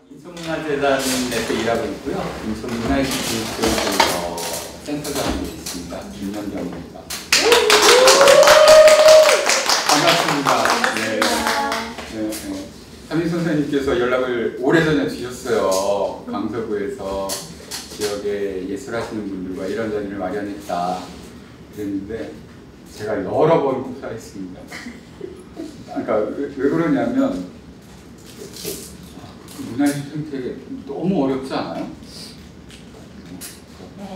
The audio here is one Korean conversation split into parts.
인천문화재단에서 일하고 있고요. 인천문화예술교육센터 센터장으로 있습니다. 김명경입니다. 반갑습니다. 네. 담임 선생님께서 연락을 오래전에 주셨어요. 강서구에서 지역에 예술하시는 분들과 이런 자리를 마련했다 그랬는데 제가 여러 번 고사했습니다. 그러니까 왜 그러냐면 문화예술 생태계 너무 어렵지 않아요?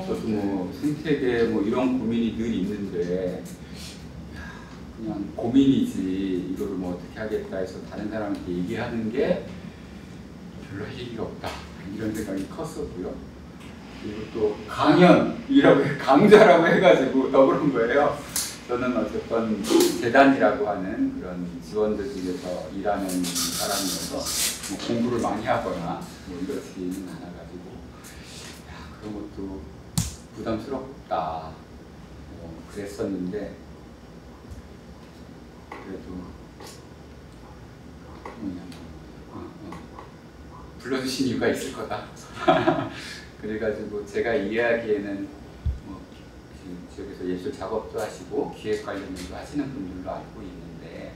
저도 뭐 생태계 뭐 이런 고민이 늘 있는데 그냥 고민이지 이거를 뭐 어떻게 하겠다 해서 다른 사람한테 얘기하는 게 별로 할 얘기가 없다 이런 생각이 컸었고요. 그리고 또 강자라고 해가지고 더 그런 거예요. 저는 어쨌든 재단이라고 하는 그런 지원들 중에서 일하는 사람이어서 뭐 공부를 많이 하거나 뭐 이렇지는 않아가지고 그런 것도 부담스럽다 그랬었는데 그래도 불러주신 이유가 있을 거다. 그래가지고 제가 이해하기에는 뭐 지역에서 예술 작업도 하시고 기획 관련 일도 하시는 분들로 알고 있는데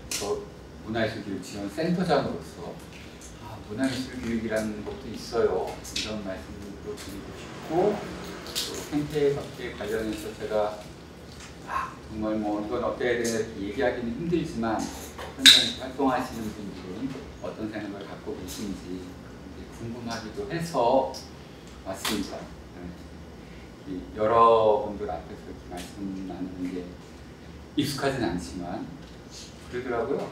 저 문화예술교육지원센터장으로서 문화예술교육이라는 것도 있어요. 이런 말씀도 드리고 싶고 또 생태계 관련해서 제가 정말 뭐 이건 어때야 되나 이렇게 얘기하기는 힘들지만 현장에서 활동하시는 분들은 어떤 생각을 갖고 계신지 궁금하기도 해서 왔습니다. 여러분들 앞에서 이렇게 말씀 나누는 게 익숙하진 않지만 그러더라고요.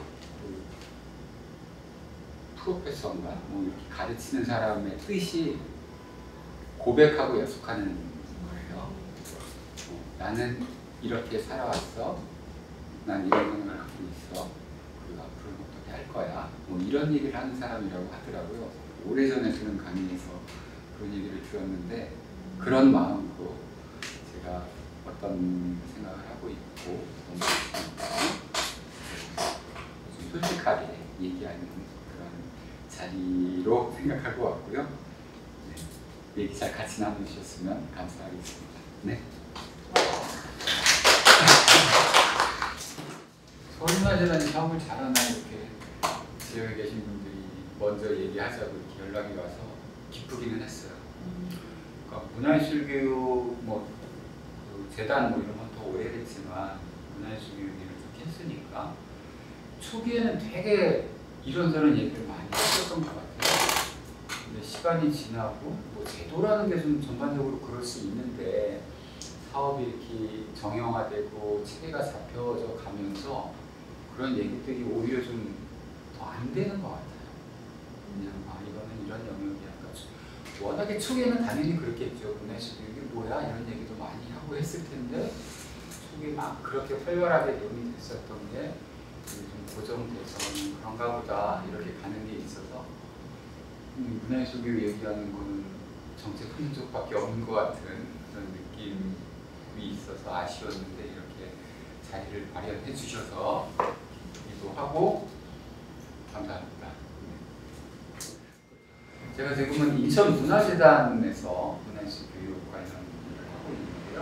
프로페서인가 뭐 이렇게 가르치는 사람의 뜻이 고백하고 약속하는 거예요. 나는 이렇게 살아왔어. 난 이런 생각을 갖고 있어. 그리고 앞으로는 어떻게 할 거야. 뭐 이런 얘기를 하는 사람이라고 하더라고요. 오래전에 들은 강의에서 그런 얘기를 들었는데 그런 마음으로 제가 어떤 생각을 하고 있고 좀 솔직하게 얘기하는 그런 자리로 생각하고 왔고요. 네, 얘기 잘 같이 나누셨으면 감사하겠습니다. 네. 서울문화재단이 사업을 잘하나 이렇게 지역에 계신 분들이 먼저 얘기하자고 이렇게 연락이 와서 기쁘기는 했어요. 그러니까 문화예술교육 뭐 재단 뭐 이런 건 더 오래됐지만 문화예술교육 일을 쭉 했으니까 초기에는 되게 이런저런 얘기를 많이 했었던 것 같아요. 근데 시간이 지나고 뭐 제도라는 게 좀 전반적으로 그럴 수 있는데 사업이 이렇게 정형화되고 체계가 잡혀져 가면서 그런 얘기들이 오히려 좀 더 안 되는 것 같아요. 그냥 이거는 이런 영역이야. 워낙에 초기에는 당연히 그렇겠죠. 문화예술교육이 뭐야? 이런 얘기도 많이 하고 했을 텐데 초기에 막 그렇게 활발하게 논의 됐었던 게 좀 고정돼서 그런가 보다 이렇게 가는 게 있어서 문화예술교육 얘기하는 거는 정책 흔적밖에 없는 것 같은 그런 느낌이 있어서 아쉬웠는데 이렇게 자리를 마련해 주셔서 기도하고 감사합니다. 제가 지금은 인천문화재단에서 문화예술교육 관련 일을 하고 있는데요.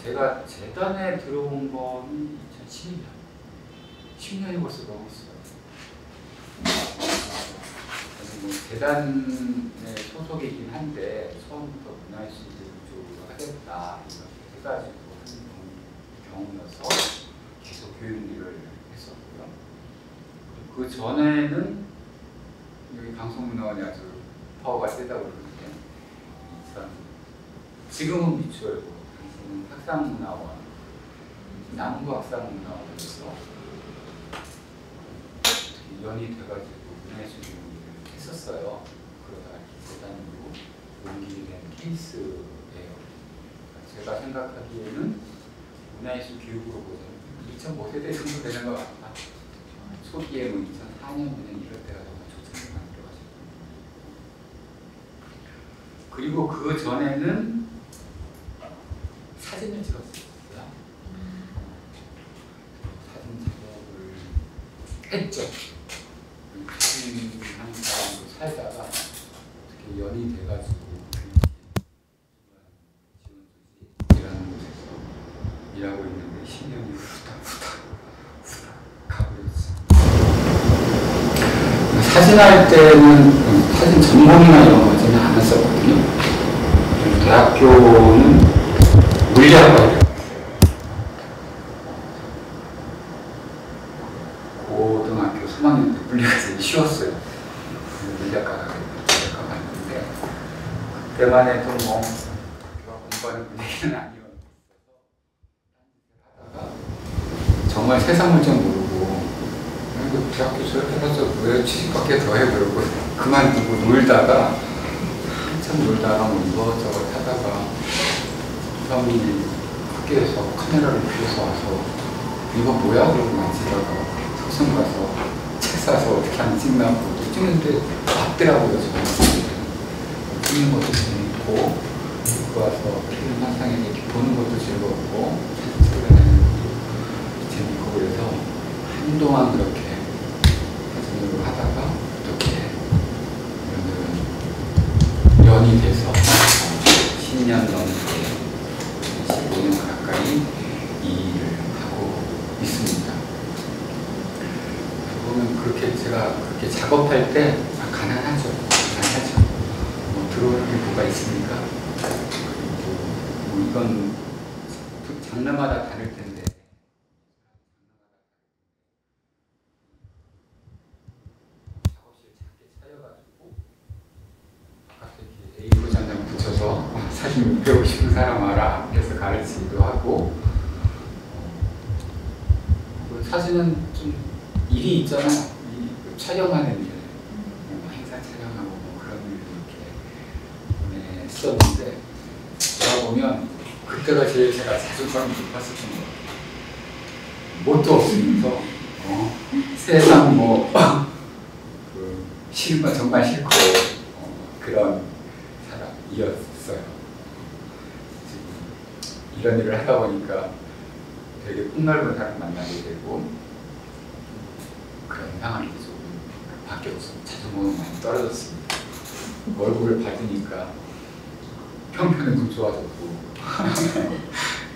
제가 재단에 들어온 건 2012년. 10년이 벌써 넘었어요. 뭐 재단의 소속이긴 한데 처음부터 문화예술교육 쪽으로 하겠다 이렇게 해가지고 하는 경우여서 계속 교육 일을 했었고요. 그 전에는 여기 방송문화원이 아주 파워가 세다고 그러는데 지금은 미추홀고 당시는 학상문화원, 남부 학상문화원에서 연이 돼가지고 문화예술교육을 했었어요. 그러다가 재단으로 옮기게 된 케이스예요. 제가 생각하기에는 문화예술교육으로 보자면 2005세대 정도 되는 것 같다. 초기에 뭐 2004년이면 이럴 때가 정말 초창기 만들어가지고 그리고 그 전에는 사진을 찍었어요. 사진 작업을 했죠. 사진하는 사람으로 살다가 어떻게 연이 돼가지고 지원조직이라는 곳에서 일하고 있는데 10년이 후딱 가버렸어. 사진할 때는 사진 전공이나 이런 거 전혀 안 했었거든요. 대학교는 물리학과에 고등학교 3학년 때 물리가 제일 쉬웠어요. 물리학과 갔는데 그때만 해도 뭐 공부하는 분위기는 아니었어서 하다가 정말 세상을 좀 모르고 대학교 졸업해서 왜 취직밖에 더 해 그러고 그만두고 놀다가 한참 놀다가 뭐 이것저것 하다가 형이 학교에서 카메라를 빌려서 와서 이거 뭐야? 그러고 만지다가 서점 가서 책 사서 어떻게 하면 찍나 보고 찍는데 맞더라고요. 저는 찍는 것도 재밌고 듣고 와서 필름 한상에 이렇게 보는 것도 즐겁고 찍어내는 것도 재밌고 그래서 한동안 그렇게 사진으로 하다가 어떻게 연이 돼서 10년 넘게 15년 가까이 이 일을 하고 있습니다. 보면 그렇게 제가 그렇게 작업할 때 가난하죠. 뭐 들어오는 게 뭐가 있습니까? 그리고 뭐 이건 장르마다 다를 텐데 작업실 작게 차려가지고 바깥에 이렇게 A4 장장 붙여서 사진 배우고 싶은 사람 와라 앞에서 가르치기도 하고 사진은 좀 일이 있잖아. 촬영하는 일, 행사 촬영하고 뭐 그런 일을 이렇게 했었는데 제가 보면 그때가 제일 제가 자존감이 높았었던 것 같아요. 뭣도 없으면서 세상 뭐 싫은 건 정말 싫고 그런 사람이었어요. 이런 일을 하다 보니까 되게 폭넓은 사람 만나게 되고 그런 상황이 좀 바뀌었어. 자존감은 많이 떨어졌습니다. 얼굴을 받으니까 평판은 좀 좋아졌고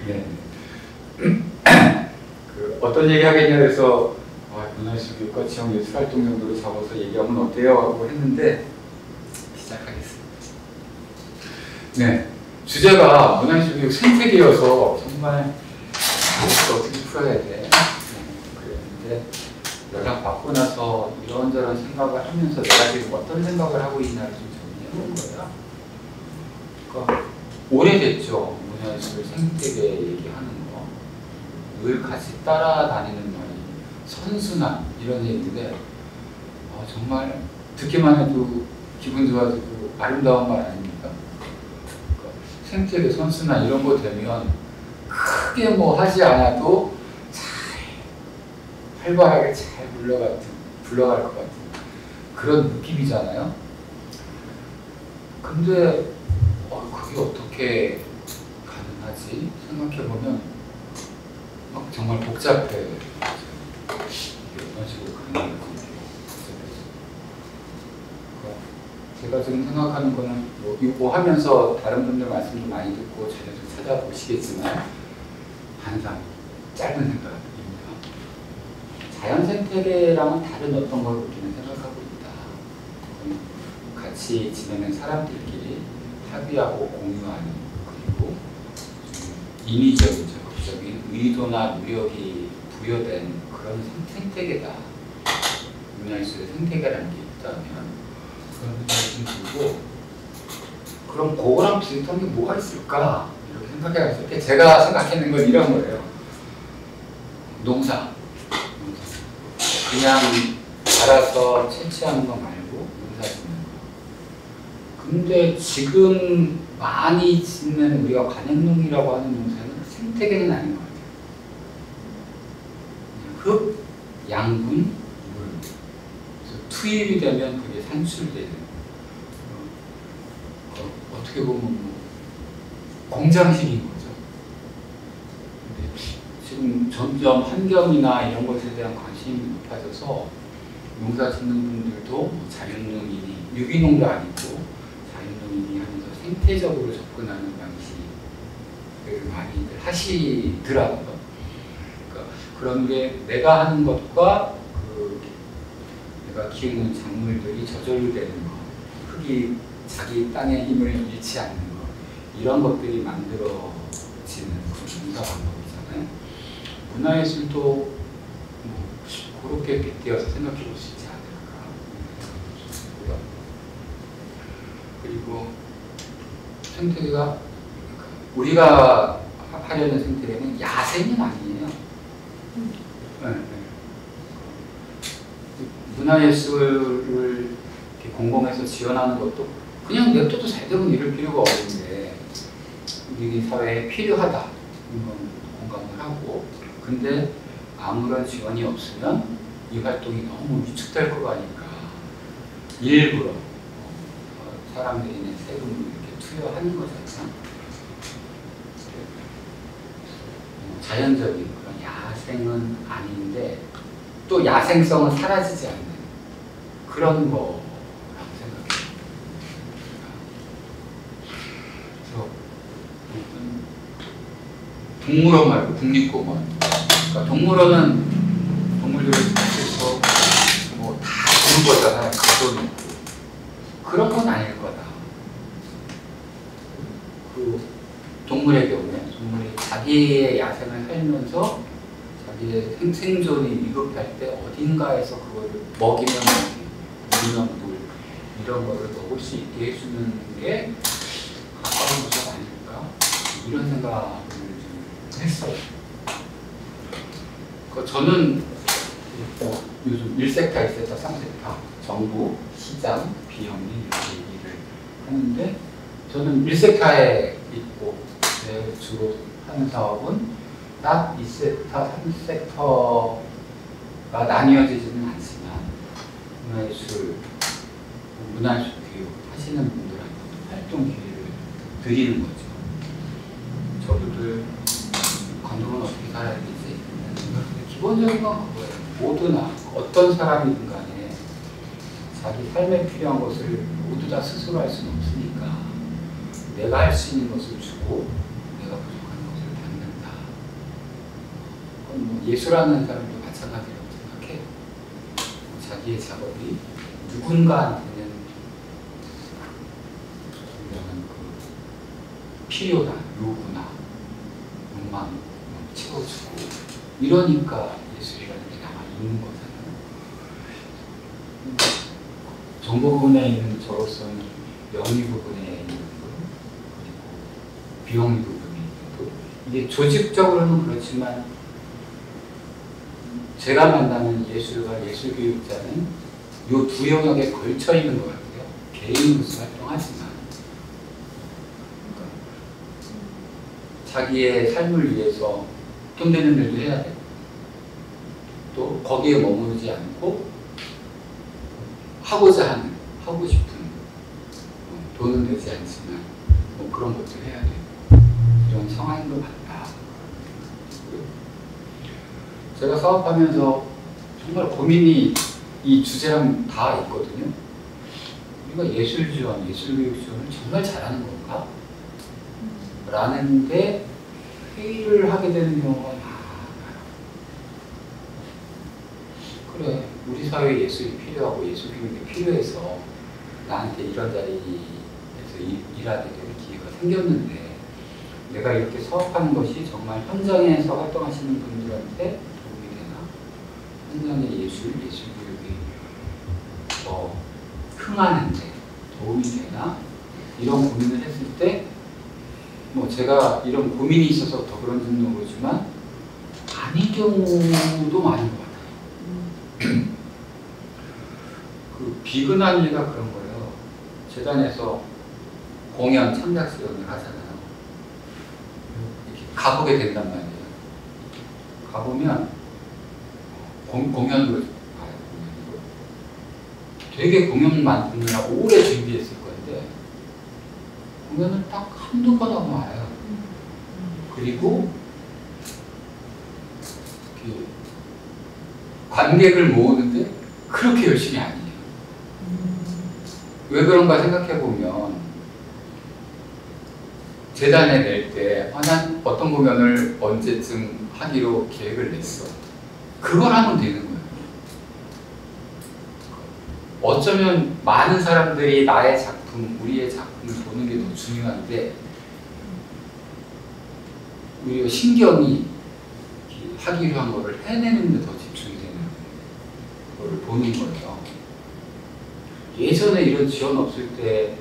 네. 그 어떤 얘기 하겠냐 해서 문화예술교육과 지역예술활동 정도로 잡아서 얘기하면 어때요? 하고 했는데 시작하겠습니다. 네, 주제가 문화예술교육 생태계여서 정말 어떻게 풀어야 돼? 그랬는데 연락 받고 나서 이런저런 생각을 하면서 내가 지금 어떤 생각을 하고 있나를 좀 정리해본 거야. 그러니까 오래됐죠. 문화예술 생태계 얘기하는 거. 늘 같이 따라다니는 말이 선순환 이런 얘기인데 정말 듣기만 해도 기분 좋아지고 아름다운 말 아닙니까? 그러니까 생태계 선순환 이런 거 되면 크게 뭐 하지 않아도 활발하게 잘 굴러갈 것 같은 그런 느낌이잖아요. 근데 그게 어떻게 가능하지? 생각해보면 정말 복잡해. 이런 식으로 가능한 것 같아요. 제가 지금 생각하는 거는 이거 하면서 다른 분들 말씀도 많이 듣고 자료도 찾아보시겠지만 항상 짧은 생각입니다. 자연 생태계랑은 다른 어떤 걸 우리는 생각하고 있다. 같이 지내는 사람들끼리 합의하고 공유하는 그리고 인위적인 적극적인 의도나 노력이 부여된 그런 생태계다. 문화예술의 생태계라는 게 있다면 그런 생각이 좀 들고 그럼 그거랑 비슷한 게 뭐가 있을까? 이렇게 생각해봤을 때 제가 생각하는 건 이런 거예요. 농사. 그냥 알아서 채취하는 거 말고 농사 짓는 거. 근데 지금 많이 짓는 우리가 관행농이라고 하는 농사는 생태계는 아닌 것 같아요. 흙, 양분, 물. 그래서 투입이 되면 그게 산출되는. 어떻게 보면 뭐 공장식인 거죠. 지금 점점 환경이나 이런 것에 대한 관심이 높아져서 농사 짓는 분들도 자연농인이, 유기농도 아니고 자연농인이 하면서 생태적으로 접근하는 방식을 많이들 하시더라고요. 그러니까 그런 게 내가 하는 것과 내가 키우는 작물들이 저절로 되는 것, 흙이 자기 땅의 힘을 잃지 않는 것, 이런 것들이 만들어지는 그 농사 방법이잖아요. 문화예술도 그렇게 빗대어서 생각해 볼 수 있지 않을까 싶고요. 그리고 생태계가, 우리가 하려는 생태계는 야생은 아니에요. 네, 네. 문화예술을 공공에서 지원하는 것도 그냥 냅둬도 잘 되면 이럴 필요가 없는데 우리 사회에 필요하다, 이건 공감을 하고, 근데 아무런 지원이 없으면 이 활동이 너무 위축될 거 아니까 일부러 사람들이 낸 세금을 이렇게 투여하는 거잖아요. 자연적인 그런 야생은 아닌데 또 야생성은 사라지지 않는 그런 거라고 생각해요. 그래서 동물원 말고 국립공원. 그러니까 동물원은 동물들을 찾아서 뭐 다 주는 거잖아요. 가둬 놓고. 그런 건 아닐 거다. 그 동물의 경우에 동물이 자기의 야생을 살면서 자기의 생존이 위급할 때 어딘가에서 그거를 먹이면 먹이, 물면 물, 이런 거를 먹을 수 있게 해주는 게 가까운 것이 아닐까, 이런 생각을 좀 했어요. 저는 요즘 1섹터, 2섹터, 3섹터, 정부, 시장, 비영리 이렇게 얘기를 하는데, 저는 1섹터에 있고 주로 하는 사업은 딱 2섹터, 3섹터가 나뉘어지지는 않지만 문화예술 교육 하시는 분들한테 활동 기회를 드리는 거죠. 저분들 관동은 어떻게 살아야 되지? 기본적인 건 그거예요. 모두나 어떤 사람이든 간에 자기 삶에 필요한 것을 모두 다 스스로 할 수는 없으니까 내가 할 수 있는 것을 주고 내가 부족한 것을 받는다. 뭐 예술하는 사람도 마찬가지라고 생각해요. 자기의 작업이 누군가한테는 필요나 요구나 욕망 채워주고 이러니까 예술이라는 게 남아있는 거잖아요. 정보 부분에 있는 저로서는 영리 부분에 있는 부분, 그리고 비영리 부분이 있는 부분, 이게 조직적으로는 그렇지만 제가 만나는 예술가, 예술교육자는 이 두 영역에 걸쳐 있는 것 같아요. 개인으로서 활동하지만 자기의 삶을 위해서 돈 되는 일도 해야 되고 또 거기에 머무르지 않고 하고자 하는, 하고 싶은 돈은 되지 않지만 뭐 그런 것도 해야 되고 이런 상황인 것 같다. 제가 사업하면서 정말 고민이 이 주제랑 다 있거든요. 우리가 예술 지원, 예술교육 지원을 정말 잘하는 건가? 라는데 회의를 하게 되는 경우가 많아요. 그래, 우리 사회에 예술이 필요하고 예술교육이 필요해서 나한테 이런 자리에서 일하게 되는 기회가 생겼는데 내가 이렇게 사업하는 것이 정말 현장에서 활동하시는 분들한테 도움이 되나? 현장의 예술, 예술교육이 더 흥하는데 도움이 되나? 이런 고민을 했을 때 뭐 제가 이런 고민이 있어서 더 그런지는 모르지만 아닌 경우도 많은 것 같아요. 그 비근한 예가 그런 거예요. 재단에서 공연 창작 지원을 하잖아요. 이렇게 가보게 된단 말이에요. 가보면 공연으로 가요. 되게 공연 만드느라 오래 준비했을 건데 공연을 딱 한두 번 하고 와요. 그리고 관객을 모으는데 그렇게 열심히 아니에요. 왜 그런가 생각해보면 재단에 낼 때 난 어떤 공연을 언제쯤 하기로 계획을 냈어. 그걸 하면 되는 거예요. 어쩌면 많은 사람들이 나의 작품, 우리의 작품을 보는 게 더 중요한데 우리가 신경이 하기로 한 거를 해내는 데 더 집중이 되는 거를 보는 거예요. 예전에 이런 지원 없을 때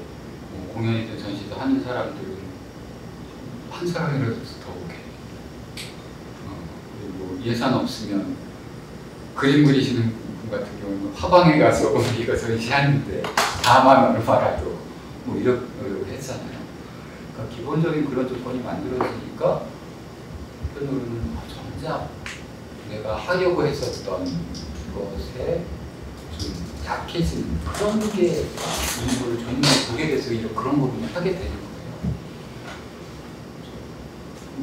공연이든 전시든 하는 사람들은 한 사람이라도 더 오게. 그리고 예산 없으면 그림 그리시는 분 같은 경우는 화방에 가서 우리가 전시하는데 다만 얼마라도 뭐 이렇게 했잖아요. 그러니까 기본적인 그런 조건이 만들어지니까 한편으로는 정작 내가 하려고 했었던 것에 좀 약해지는 그런 게 있는 거를 정말 보게 돼서 그런 부분을 하게 되는 거예요.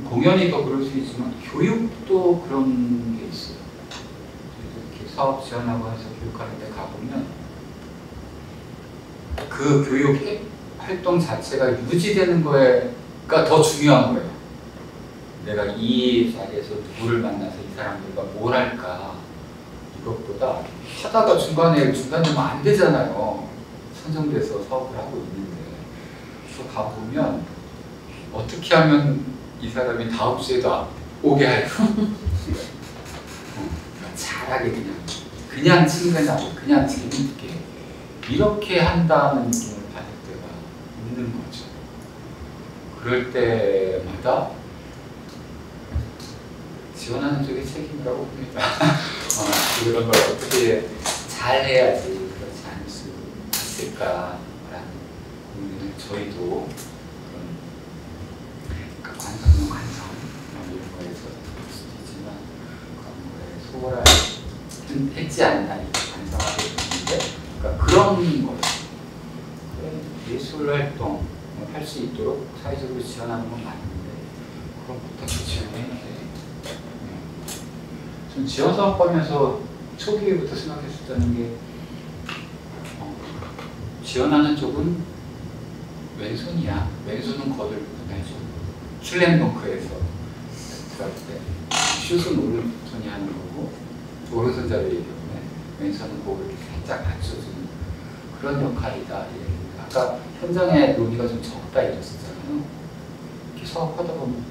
공연이 더 그럴 수 있지만 교육도 그런 게 있어요. 이렇게 사업 지원하고 해서 교육하는 데 가보면 그 교육 활동 자체가 유지되는 거가 더 중요한 거예요. 내가 이 자리에서 누구를 만나서 이 사람들과 뭘 할까 이것보다 하다가 중단되면 안 되잖아요. 선정돼서 사업을 하고 있는데 그래서 가보면 어떻게 하면 이 사람이 다음 주에도 오게 할까? 잘하게 그냥 친근하게 그냥 재밌게 이렇게 한다는 느낌을 받을 때가 있는 거죠. 그럴 때마다 지원하는 쪽의 책임이라고 봅니다. 그런 걸 어떻게 잘 해야지 그렇지 않을 수 있을까라는 고민을 저희도 관성용 관성 이런 거에서 볼 수도 있지만 그런 거에 소홀할 했지 않나 반성하게 되는데 그러니까 그런 거예요. 예술 활동 할 수 있도록 사회적으로 지원하는 건 맞는데 그럼 어떻게 지원해야 돼? 전 지원 사업하면서 초기부터 생각했었다는 게 지원하는 쪽은 왼손이야. 왼손은 거들고 해줘. 슬램덩크에서 들어갈 때 슛은 오른손이 하는 거고 오른손잡이의 경우에 왼손은 고개를 살짝 받쳐주는 그런 역할이다. 아까 현장에 논의가 좀 적다 이랬었잖아요. 이렇게 사업하다 보면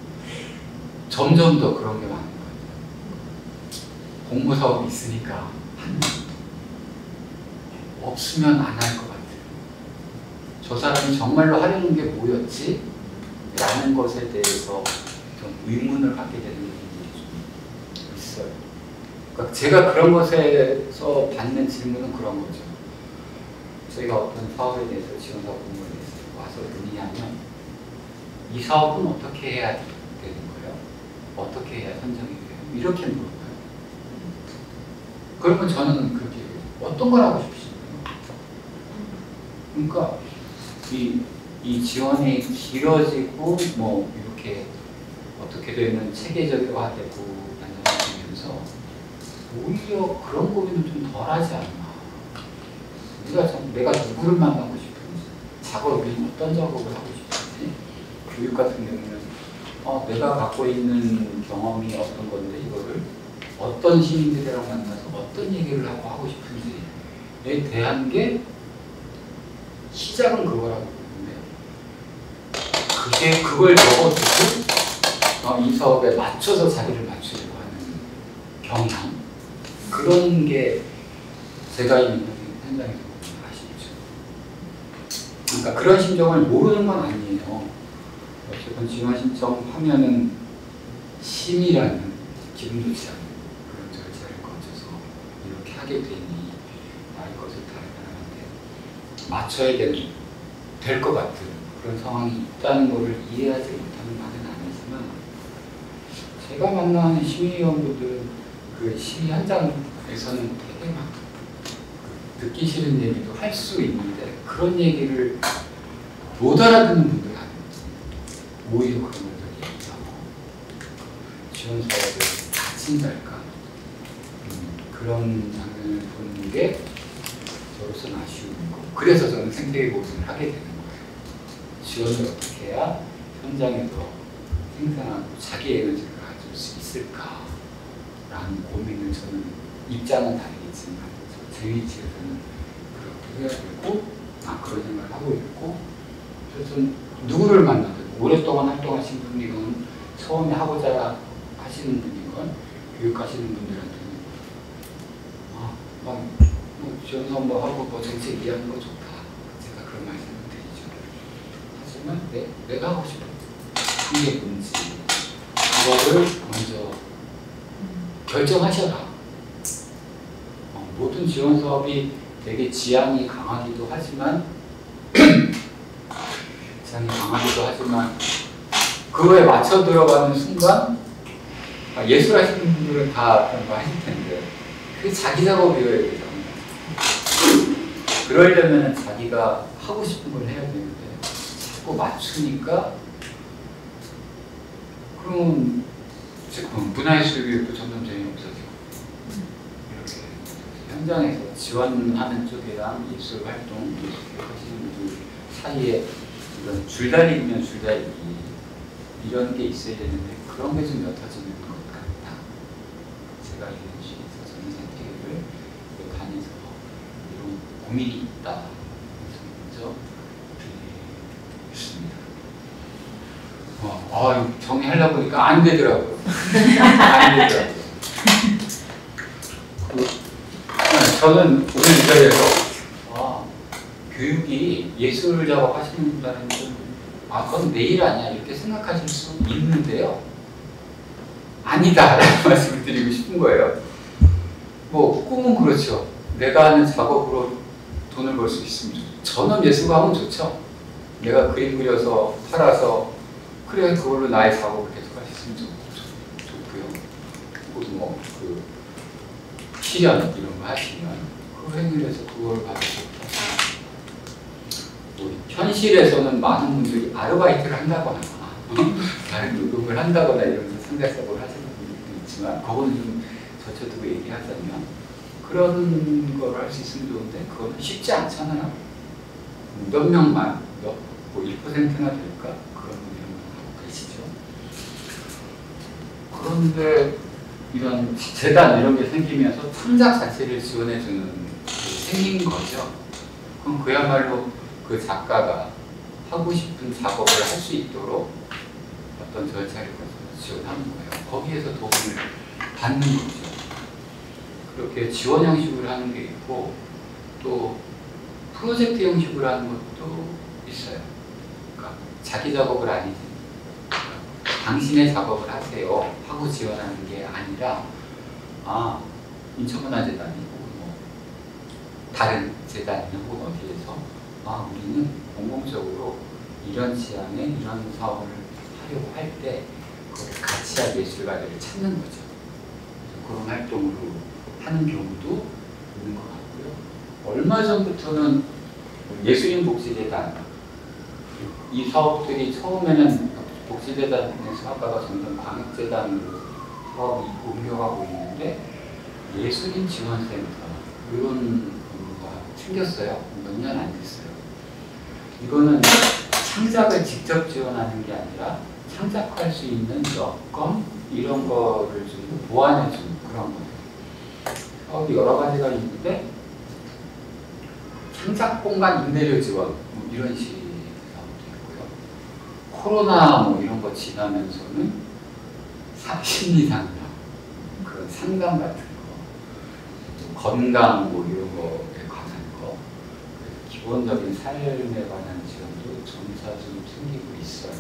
점점 더 그런 게 많은 거예요. 공모 사업이 있으니까 없으면 안 할 것 같아요. 저 사람이 정말로 하려는 게 뭐였지? 라는 것에 대해서 좀 의문을 갖게 되는 부분이 좀 있어요. 그러니까 제가 그런 것에서 받는 질문은 그런 거죠. 저희가 어떤 사업에 대해서 지원 사업 공모에 대해서 와서 문의하면 이 사업은 어떻게 해야 되는 거예요? 어떻게 해야 선정이 돼요? 이렇게 물어봐요. 그러면 저는 그렇게 어떤 걸 하고 싶으신가요? 그러니까 이 지원이 길어지고 뭐 이렇게 어떻게 되면 체계적화되고 안정화되면서 오히려 그런 고민은 좀 덜하지 않나. 내가 누구를 만나고 싶은지, 작업이 어떤 작업을 하고 싶은지, 교육 같은 경우는 내가 갖고 있는 경험이 어떤 건데 이거를 어떤 시민들이랑 만나서 어떤 얘기를 하고 싶은지에 대한 게 시작은 그거라고 보는데 그걸 적어두고 이 사업에 맞춰서 자기를 맞추려고 하는 경향 그런 게 제가 있는 현장에서 보면 아시죠? 그러니까 그런 심정을 모르는 건 아니에요. 어쨌든 지원 신청하면은 심의라는 기분 좋지 않은 그런 절차를 거쳐서 이렇게 하게 되니 나의 것을 다른 사람한테 맞춰야 될 것 같은 그런 상황이 있다는 것을 이해하지 못하는 말은 아니지만 제가 만나는 심의위원분들은 그 심의 현장에서는 되게 막 듣기 싫은 얘기도 할 수 있는데 그런 얘기를 못 알아듣는 분들 아니에요. 오히려 그런 분들 얘기하고 지원 사업을 다친달까 그런 장면을 보는 게 저로서는 아쉬운 거. 그래서 저는 생태계 보존을 하게 되는 거예요. 지원을 어떻게 해야 현장에서 생산하고 자기 에너지를 가질 수 있을까라는 고민을 저는 입장은 다르겠지만 제 위치에서는 그렇게 해야 되고 그런 생각을 하고 있고 그래서 누구를 만나든 오랫동안 활동하신 분이건 처음에 하고자 하시는 분이건 교육하시는 분들한테는 지원서 뭐 하고 뭐 정책 이해하는 거 좋다. 제가 그런 말씀을 드리죠. 하지만 내가 하고 싶은 게 뭔지 그거를 먼저 결정하셔라. 모든 지원 사업이 되게 지향이 강하기도 하지만 그거에 맞춰 들어가는 순간 예술하시는 분들은 다 그런 거 하실 텐데 그게 자기 작업이어야 되잖아요. 그러려면 자기가 하고 싶은 걸 해야 되는데 자꾸 맞추니까 그러면 문화예술 교육도 점점 재미없어지고 이렇게 현장에서 지원하는 쪽이랑 예술 활동, 예술 하시는 분들 사이에 이런 줄다리기면 줄다리기 이런 게 있어야 되는데 그런 게 좀 옅어지는 것 같다. 제가 이런 시에서 저는 생태계를 다니서 이런 고민이 있다. 그래서 먼저 드리겠습니다. 정리하려고 보니까 안 되더라고요. 안 되더라고요. 저는 오늘 이 자리에서 교육이 예술 작업 하시는 분들은 그건 내일 아니야 이렇게 생각하실 수 있는데요. 아니다라는 말씀을 드리고 싶은 거예요. 뭐 꿈은 그렇죠. 내가 하는 작업으로 돈을 벌 수 있으면 저는 예술가 하면 좋죠. 내가 그림 그려서 팔아서 그래 그걸로 나의 작업을 계속 하셨으면 좋고요. 뭐 실현 이런 거 하시면 그 행위를 해서 그걸 받아서 현실에서는 많은 분들이 아르바이트를 한다거나 다른 노동을 한다거나 이러면서 상대작업을 하시는 분들도 있지만 그거는 좀 젖혀두고 얘기하자면 그런 걸 할 수 있으면 좋은데 그건 쉽지 않잖아요. 몇 명만 뭐 1%나 될까? 그런 분들만 하고 계시죠. 그런데 이런 재단 이런 게 생기면서 창작 자체를 지원해주는 생긴 거죠. 그럼 그야말로 그 작가가 하고 싶은 작업을 할 수 있도록 어떤 절차를 거쳐서 지원하는 거예요. 거기에서 도움을 받는 거죠. 그렇게 지원 형식으로 하는 게 있고 또 프로젝트 형식으로 하는 것도 있어요. 그러니까 자기 작업을 아니지 당신의 작업을 하세요 하고 지원하는 게 아니라 인천문화재단이고 뭐 다른 재단이나 혹은 어디에서 우리는 공공적으로 이런 지향에 이런 사업을 하려고 할 때 그걸 같이 할 예술가들을 찾는 거죠. 그런 활동으로 하는 경우도 있는 것 같고요. 얼마 전부터는 예술인 복지재단 이 사업들이 처음에는 복지재단에서 하다가 점점 광역재단으로 사업이 옮겨가고 있는데 예술인 지원센터 이런 경우가 생겼어요. 몇 년 안 됐어요. 이거는 창작을 직접 지원하는 게 아니라 창작할 수 있는 여건 이런 거를 좀 보완해주는 그런 거예요. 사업이 여러 가지가 있는데 창작 공간 임대료 지원 뭐 이런 식의 사업도 있고요. 코로나 뭐 이런 거 지나면서는 심리 상담 그런 상담 같은 거, 건강 뭐 이런 거에 관한 거, 기본적인 삶에 관한 지원도 점차 좀 생기고 있어요.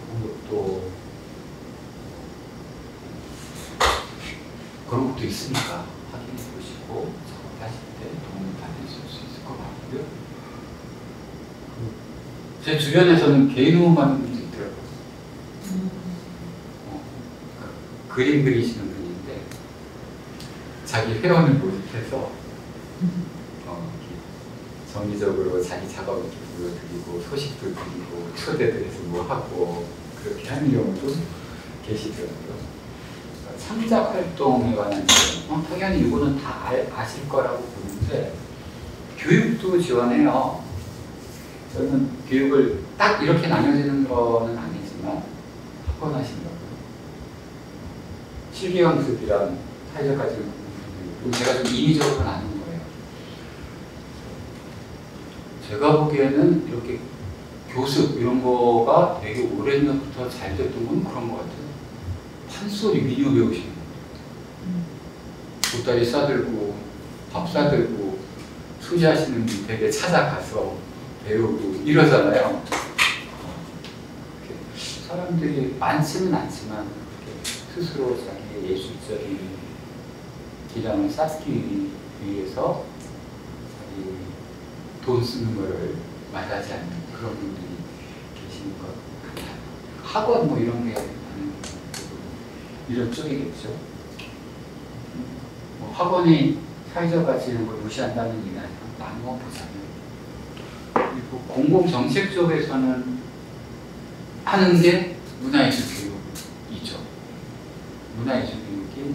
그런 것도 그런 것도 있으니까 확인해 보시고 작업하실 때 도움을 받으실 수 있을 것 같고요. 제 주변에서는 개인 후원 받는 분도 있더라고요. 그림 그리시는 분인데 자기 회원을 모집해서 정기적으로 자기 작업을 보여드리고 소식도 드리고 초대도 해서 뭐 하고 그렇게 하는 경우도 계시더라고요. 창작 활동에 관한 지원. 당연히 이거는 다 아실 거라고 보는데 교육도 지원해요. 저는 교육을 딱 이렇게 나눠지는 거는 아니지만 학원 하신다고 실기강습이랑 사회적 가치를 제가 좀 인위적으로 나눈 거예요. 제가 보기에는 이렇게 교습 이런 거가 되게 오랜 전부터 잘 됐던 건 그런 것 같아요. 판소리 민요 배우시는 거. 보따리 싸들고 밥 싸들고 수지하시는 댁에 찾아가서 배우고 이러잖아요. 사람들이 많지는 않지만 스스로 자기의 예술적인 기량을 쌓기 위해서 자기 돈 쓰는 거를 마다하지 않는 그런 분들이 계시는 것 같아요. 학원 뭐 이런 게 이런 쪽이겠죠. 뭐 학원이 사회적 가치 이런 걸 무시한다는 얘기는 아니고 나누어 보자면 그리고 공공정책 쪽에서는 하는 게 문화예술 교육이죠. 문화예술 교육이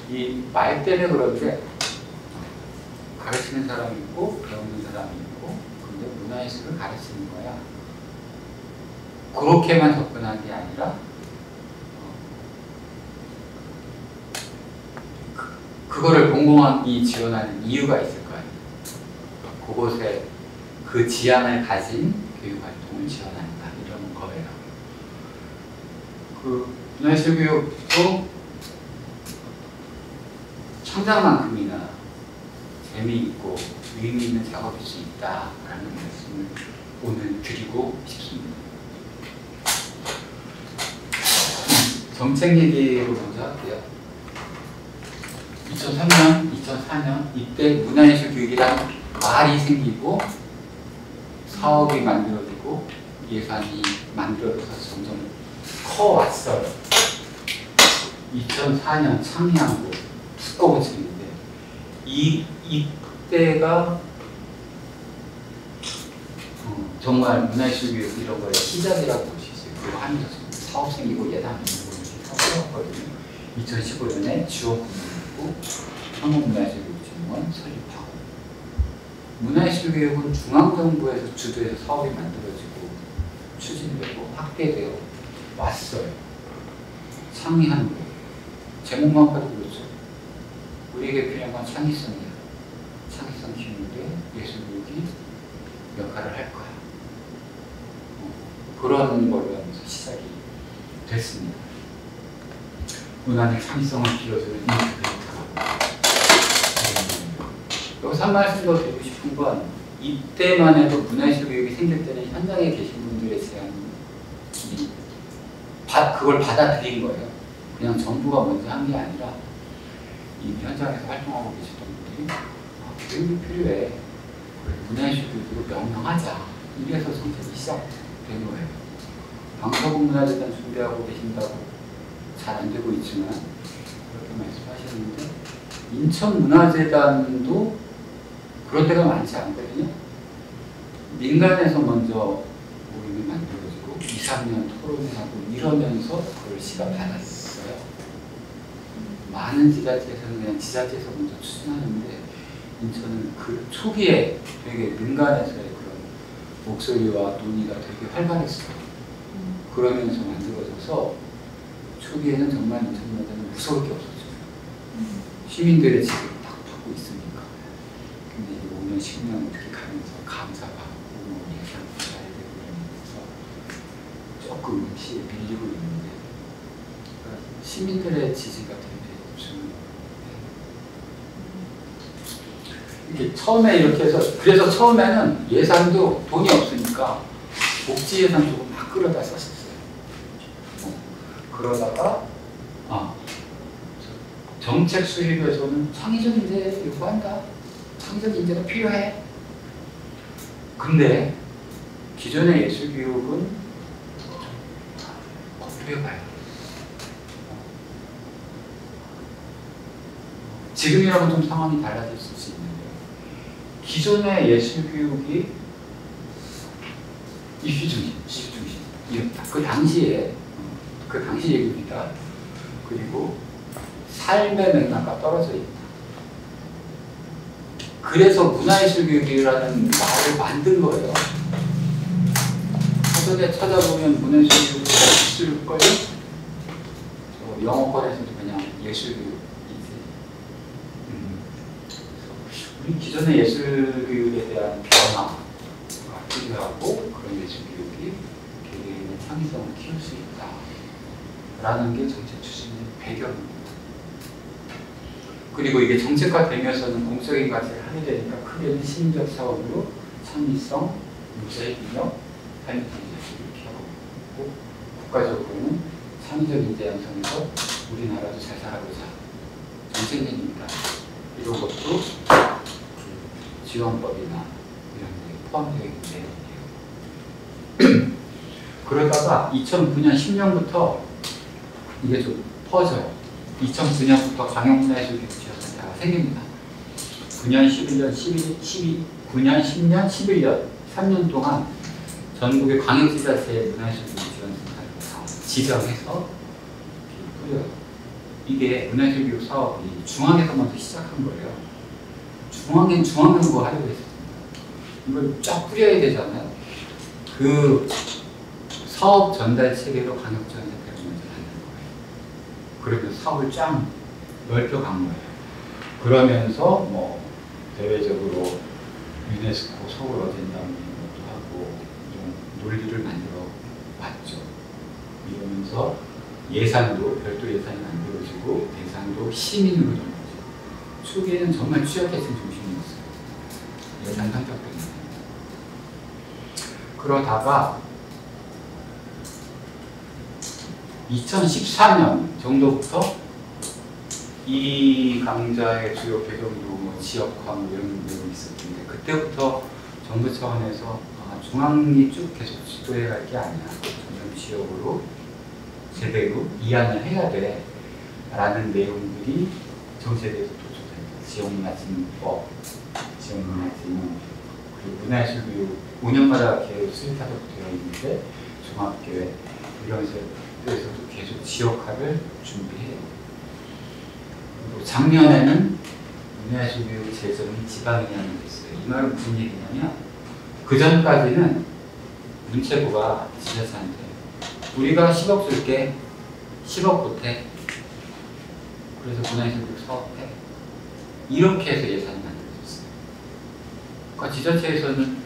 이 말 때문에 그런데 가르치는 사람이 있고 배우는 사람이 있고 근데 문화예술을 가르치는 거야. 그렇게만 접근한 게 아니라 그거를 공공학이 지원하는 이유가 있을 거 아니에요. 그곳에 그 지향을 가진 교육활동을 지원한다 이런 거예요. 그 문화예술 교육도 창작만큼이나 재미있고 의미 있는 작업일 수 있다라는 말씀을 오늘 드리고 싶습니다. 정책 얘기로 먼저 할게요. 2003년, 2004년 이때 문화예술 교육이란 말이 생기고 사업이 만들어지고 예산이 만들어져서 점점 커왔어요. 2004년 창의한 거 두꺼운 책인데 이때가 정말 문화예술 교육 이런 거의 시작이라고 볼 수 있어요. 그리고 하면서 사업 생기고 예산 만들고 이렇게 세웠거든요. 2015년에 지원금을 한국문화예술교육진흥원 설립하고 문화예술교육은 중앙정부에서 주도해서 사업이 만들어지고 추진되고 확대되어 왔어요. 창의하는 거 제목만 봐도 그렇죠. 우리에게 필요한 건 창의성이야. 창의성 키우는데 예술교육이 역할을 할 거야. 그런 걸로 하면서 시작이 됐습니다. 문화의 창의성을 키워주는 인큐베이터라고. 여기서 한 말씀 더 드리고 싶은 건 이때만 해도 문화예술 교육이 생길 때는 현장에 계신 분들의 제안이 그걸 받아들인 거예요. 그냥 정부가 먼저 한 게 아니라 이 현장에서 활동하고 계시던 분들이 교육이 필요해. 문화예술 교육으로 명명하자. 이래서 정책이 시작된 거예요. 방송문화재단 준비하고 계신다고 잘 안 되고 있지만 그렇게 말씀하셨는데 인천문화재단도 그럴 때가 많지 않거든요. 민간에서 먼저 모임이 만들어지고 2, 3년 토론을 하고 이러면서 그걸 시가 받았어요. 많은 지자체에서는 그냥 지자체에서 먼저 추진하는데 인천은 그 초기에 되게 민간에서의 그런 목소리와 논의가 되게 활발했어요. 그러면서 만들어져서 초기에는 정말 인천문화재는 무서울 게 없었죠. 시민들의 지지를 딱 받고 있으니까. 근데 이제 5년, 10년 어떻게 가면서 감사받고 뭐 예산 잘 되고 이러면서 조금 시에 밀리고 있는데 그러니까 시민들의 지지가 되게 중요해요. 이게 처음에 이렇게 해서 그래서 처음에는 예산도 돈이 없으니까 복지 예산 조금 막 끌어다 썼어요. 그러다가 정책 수립에서는 창의적 인재 요구한다. 창의적 인재가 필요해. 근데 기존의 예술 교육은 어떻게 가요? 지금이라면 좀 상황이 달라질 수 있는데 기존의 예술 교육이 이슈 중심이었다. 그 당시 얘기입니다. 그리고 삶의 맥락과 떨어져 있다. 그래서 문화예술교육이라는 말을 만든 거예요. 사전에 찾아보면 문화예술교육이 있을걸요? 영어권에서도 그냥 예술교육이지. 우리 기존의 예술교육에 대한 변화가 필요하고 그런 예술교육이 개개인의 창의성을 키울 수 있다. 라는 게 정책 추진의 배경입니다. 그리고 이게 정책화되면서는 공적인 가치를 하게 되니까 크게는 시민적 사업으로 창의성, 문제의 능력, 삶의 예술을 키워가고 국가적으로는 창의적 인재 양성에서 우리나라도 잘 살아보자. 정책입니다. 이런 것도 지원법이나 이런 데 포함되어 있는 내용이에요. 그러다가 2009년 10년부터 이게 좀 퍼져요. 2009년부터 광역문화예술교육지원센터가 생깁니다. 9년, 11년, 9년, 10년, 11년 3년 동안 전국의 광역지자체 문화예술교육지원센터를 지정해서 뿌려요. 이게 문화예술교육 사업이 중앙에서 먼저 시작한 거예요. 중앙엔 중앙연구 하려고 했습니다. 이걸 쫙 뿌려야 되잖아요. 그 사업 전달 체계로 광역지원센터를 먼저 만든 거예요. 그러면서 사업을 쫙 넓혀간 거예요. 그러면서 뭐 대외적으로 유네스코 서울 어젠다 이런 것도 하고 좀 논리를 만들어 왔죠. 이러면서 예산도 별도 예산이 만들어지고 대상도 시민으로 정해지고 초기에는 정말 취약계층 중심이었어요. 예산 선택 때문에. 그러다가 2014년 정도부터 이 강좌의 주요 배경도 뭐 지역화 뭐 이런 내용이 있었는데 그때부터 정부 차원에서 중앙이 쭉 계속 지도해 갈 게 아니야. 점점 지역으로 제대로 이안을 해야 돼. 라는 내용들이 정책에서 도출됩니다. 지역문화진흥법, 지역문화진흥, 그리고 문화예술교육 5년마다 계획 수립하도록 되어 있는데 종합계획 이런 데서도 계속 지역화를 준비해요. 그리고 작년에는 문화예술교육 재정이 지방이냐는 게 있어요. 이 말은 무슨 얘기냐면 그 전까지는 문체부가 지자체한테 우리가 10억 줄게 10억 보태 그래서 문화예술교육 사업해 이렇게 해서 예산이 만들어졌어요. 그러니까 지자체에서는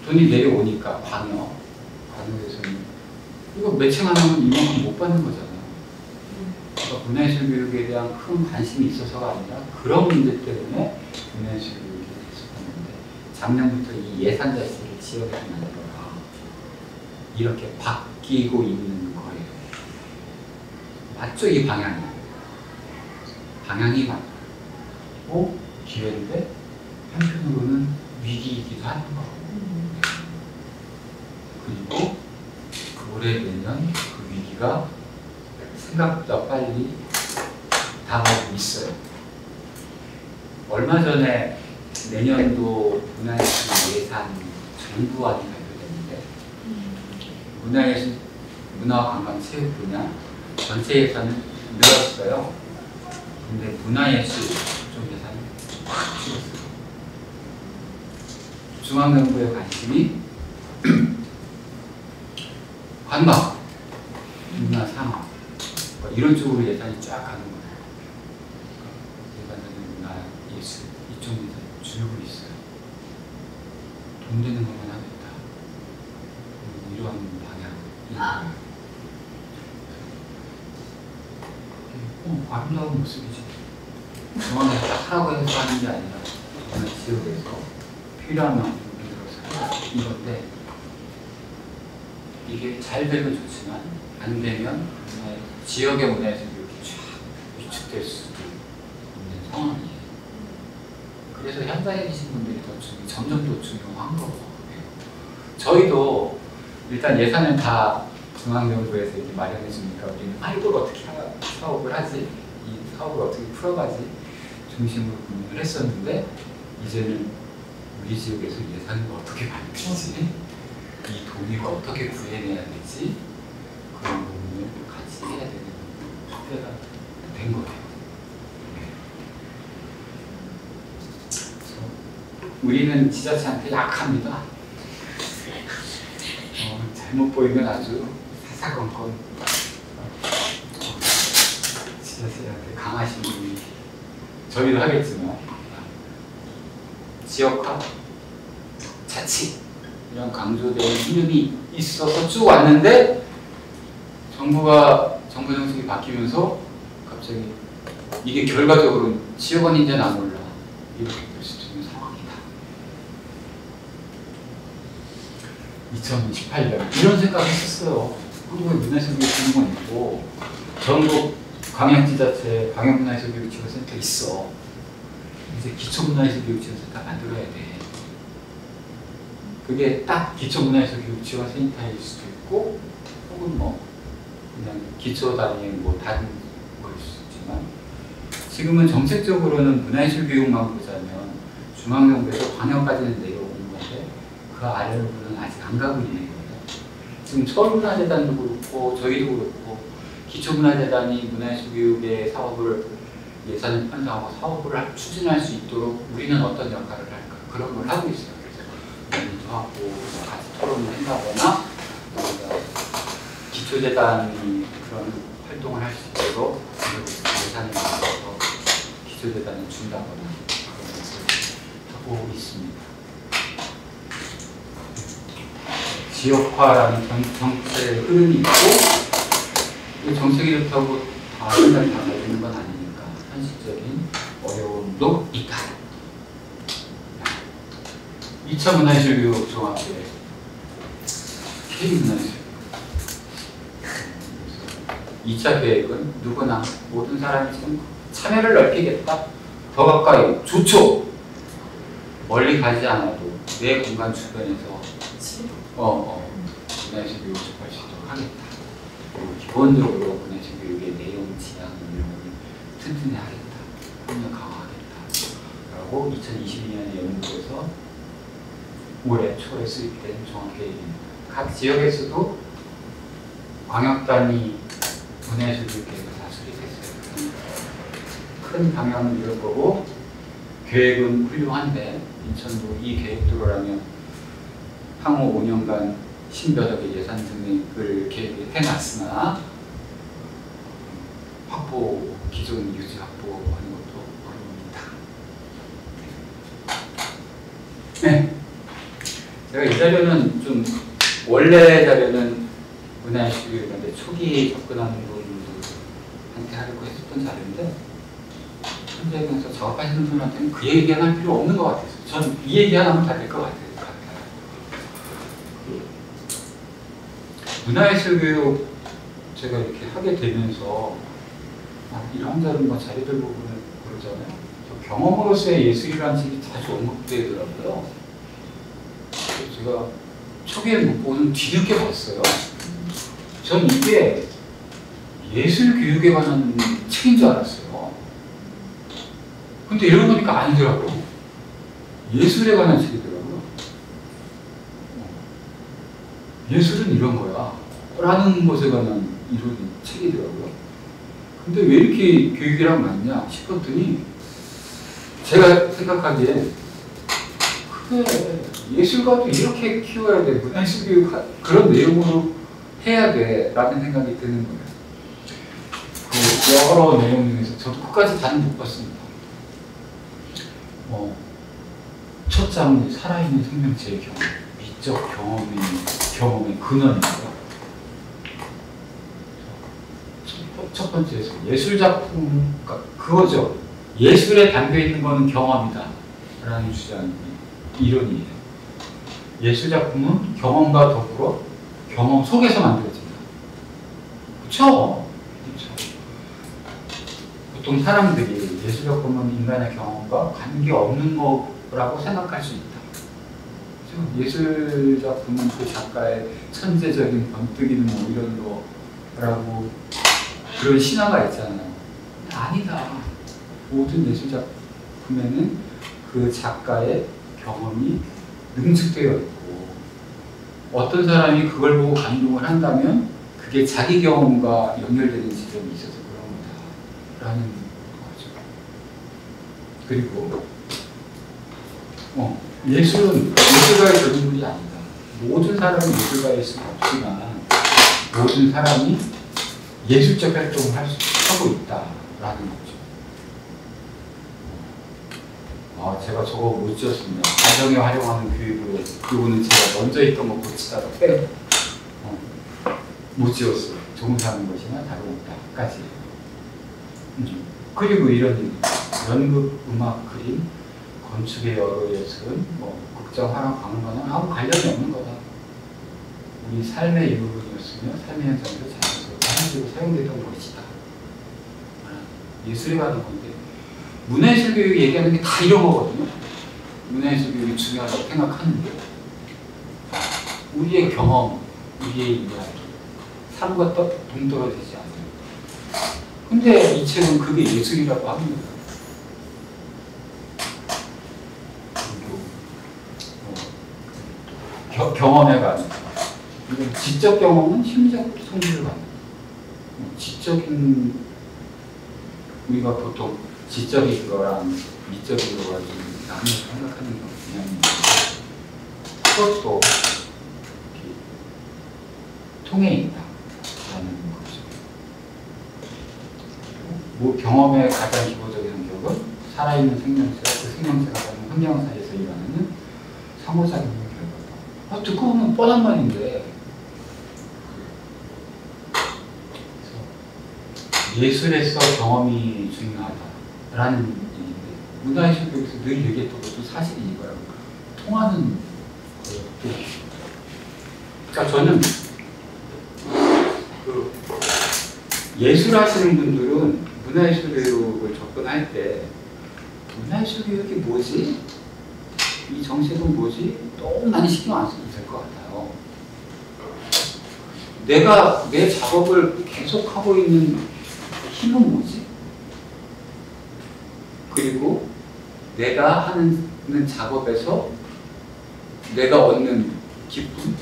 돈이 내려오니까 광역에서는 이거 매칭 안 하면 이만큼 못 받는 거잖아요. 그러니까 문화예술교육에 대한 큰 관심이 있어서가 아니라 그런 문제 때문에 문화예술교육이 됐었는데 작년부터 이 예산 자체를 지역에서 만들어라 이렇게 바뀌고 있는 거예요. 맞죠? 이 방향이. 방향이 맞고 기회인데 한편으로는 위기이기도 하는 거고. 그리고 올해 내년 그 위기가 생각보다 빨리 다가오고 있어요. 얼마 전에 내년도 문화예술 예산 정부안이 발표됐는데 문화예술, 문화관광체육 분야 전체 예산은 늘었어요. 근데 문화예술 쪽 예산이 확 줄었어요. 중앙정부의 관심이 관광, 문화상업 이런 쪽으로 예산이 쫙 가는 거예요. 일반적인 문화예술 이쪽 예산이 줄고 있어요. 돈 되는 것만 하겠다. 이런 방향이 아름다운 모습이죠. 중앙에서 딱 하라고 해서 하는 게 아니라 어느 지역에서 필요한 만큼 만들어서 이건데 이게 잘 되면 좋지만 안 되면 지역의 문화에서 이렇게 쫙 위축될 수도 있는 상황이에요. 그래서 현장에 계신 분들이 점점 더 중요한 거고 저희도 일단 예산은 다 중앙정부에서 이렇게 마련해 주니까 우리는 이걸 어떻게 사업을 하지? 이 사업을 어떻게 풀어가지? 중심으로 고민을 했었는데 이제는 우리 지역에서 예산을 어떻게 만들지? 이 돈을 어떻게 구해내야 되지? 그런 부분을 같이 해야 되는 때가 된 거예요. 우리는 지자체한테 약합니다. 잘못 보이면 아주 사사건건 지자체한테 강하신 분이 저희도 하겠지만 지역화, 자치 이런 강조되는 이름이 있어서 쭉 왔는데 정부 정책이 바뀌면서 갑자기 이게 결과적으로 지역원인지 나 몰라 이렇게 될 수도 있는 상황이다. 2018년 이런 생각을 했었어요. 한국에 문화예술교육 주는 건 있고 전국 광역지자체 광역문화예술교육지원센터 있어. 이제 기초문화예술교육지원센터 만들어야 돼. 그게 딱 기초문화예술교육지원센터일 수도 있고 혹은 뭐 그냥 기초 단위의 뭐 다른 거일 수 있지만 지금은 정책적으로는 문화예술교육만 보자면 중앙정부에서 광역까지는 내려오는 건데 그 아래로는 아직 안 가고 있는 거예요. 지금 서울문화재단도 그렇고 저희도 그렇고 기초문화재단이 문화예술교육의 사업을 예산을 편성하고 사업을 추진할 수 있도록 우리는 어떤 역할을 할까 그런 걸 하고 있어요. 그래서 논의도 하고 같이 토론을 한다거나 기초재단이 그런 활동을 할 수 있도록 예산을 만들어서 기초재단을 준다거나 그런 것을 하고 있습니다. 지역화라는 정책의 흐름이 있고 정책이 그렇다고 다 생각이 달라지는 건 아니니까 현실적인 어려움도 있다. 2차 문화예술교육 종합계획 K문화예술 2차 계획은 누구나 모든 사람이 지금 참여를 넓히겠다. 더 가까이 좋죠. 멀리 가지 않아도 내 공간 주변에서 문화예술교육을 접할 수 있도록 하겠다. 그리고 기본적으로 문화예술교육의 내용, 지향, 이런 걸 튼튼히 하겠다. 협력 강화하겠다. 라고 2022년에 연구에서 올해 초에 수립된 종합계획입니다. 각 지역에서도 광역단위 문화예술교육 계획을 다 수립했어요. 큰 방향은 이럴 거고 계획은 훌륭한데 인천도 이 계획대로라면 향후 5년간 10여 억의 예산 증액을 계획해놨으나 기존 유지 확보하는 것도 어려웁니다. 네. 제가 이 자료는 좀 원래 자료는 문화예술교육인데 초기 접근하는 분들한테 하려고 했었던 자료인데 현장에서 작업하시는 분한테는 그 얘기 하나 할 필요 없는 것 같아서 저는 이 얘기 하나면 다 될 것 같아요. 문화예술교육 제가 이렇게 하게 되면서 이런저런 뭐 자료들 보면 그러잖아요. 경험으로서의 예술이라는 책이 자주 언급되더라고요. 제가 초기에 못 보는 뒤늦게 봤어요. 전 이게 예술교육에 관한 책인 줄 알았어요. 근데 이러고 보니까 아니더라고요. 예술에 관한 책이더라고요. 예술은 이런 거야 라는 것에 관한 이런 책이더라고요. 근데 왜 이렇게 교육이랑 맞냐 싶었더니 제가 생각하기에 그래 예술가도 이렇게 키워야 돼 문화예술교육 그런 내용으로 해야 돼 라는 생각이 드는 거예요. 그 여러 내용 중에서 저도 끝까지 다는 못 봤습니다. 첫 장은 살아있는 생명체의 경험 미적 경험의 근원이고요. 첫 번째에서 예술작품, 그거죠. 예술에 담겨있는 것은 경험이다 라는 주장이 이론이에요. 예술작품은 경험과 더불어 경험 속에서 만들어진다. 그쵸? 보통 사람들이 예술작품은 인간의 경험과 관계없는 거라고 생각할 수 있다. 예술작품은 그 작가의 천재적인 번뜩이는 뭐 이런 거라고 그런 신화가 있잖아요. 아니다. 모든 예술작품에는 그 작가의 경험이 능축되어 있고 어떤 사람이 그걸 보고 감동을 한다면 그게 자기 경험과 연결되는 지점이 있어서 그런 거다 라는 거죠. 그리고 예술은 예술가의 전문이 아니다. 모든 사람은 예술가일 수는 없지만 모든 사람이 예술적 활동을 하고 있다라는 거죠. 제가 저거 못 지었습니다. 가정에 활용하는 교육으로 그거는 제가 먼저 있던 거 고치다가 빼고 못 지었어요. 종사하는 것이나 다루다까지. 그리고 이런 연극, 음악, 그림, 건축의 여러 예술은 뭐 극장, 화랑, 박물관은 아무 관련이 없는 거다. 우리 삶의 일부분이었으며 삶의 현장으로 자연스럽고 한식으로 사용되던 것이다. 예술에 관한 건데 문화예술 교육이 얘기하는 게 다 이런 거거든요. 문화예술 교육이 중요하다고 생각하는데 우리의 경험, 우리의 이야기, 삶과 동떨어지지 않아요. 근데 이 책은 그게 예술이라고 합니다. 경험에 관한 지적 경험은 심리적 성질을 갖는 지적인 우리가 보통 지적인 거랑 미적인 거가 좀 나누어서 생각하는 거 그냥 그것도 통해 있다라는 거죠. 뭐 경험의 가장 기본적인 성격은 살아있는 생명체와 그 생명체가 가진 환경 사이에서 일어나는 상호작용의 결과다. 듣고 보면 뻔한 말인데 예술에서 경험이 중요하다라는 얘기인데 문화예술 교육에서 늘 얘기했던 것도 사실이 이거예요. 통하는 거였고 그러니까 저는 그 예술하시는 분들은 문화예술 교육을 접근할 때 문화예술 교육이 뭐지? 이 정책은 뭐지? 너무 많이 신경 안 써도 될 것 같아요. 내가 내 작업을 계속하고 있는 힘은 뭐지? 그리고 내가 하는 작업에서 내가 얻는 기쁨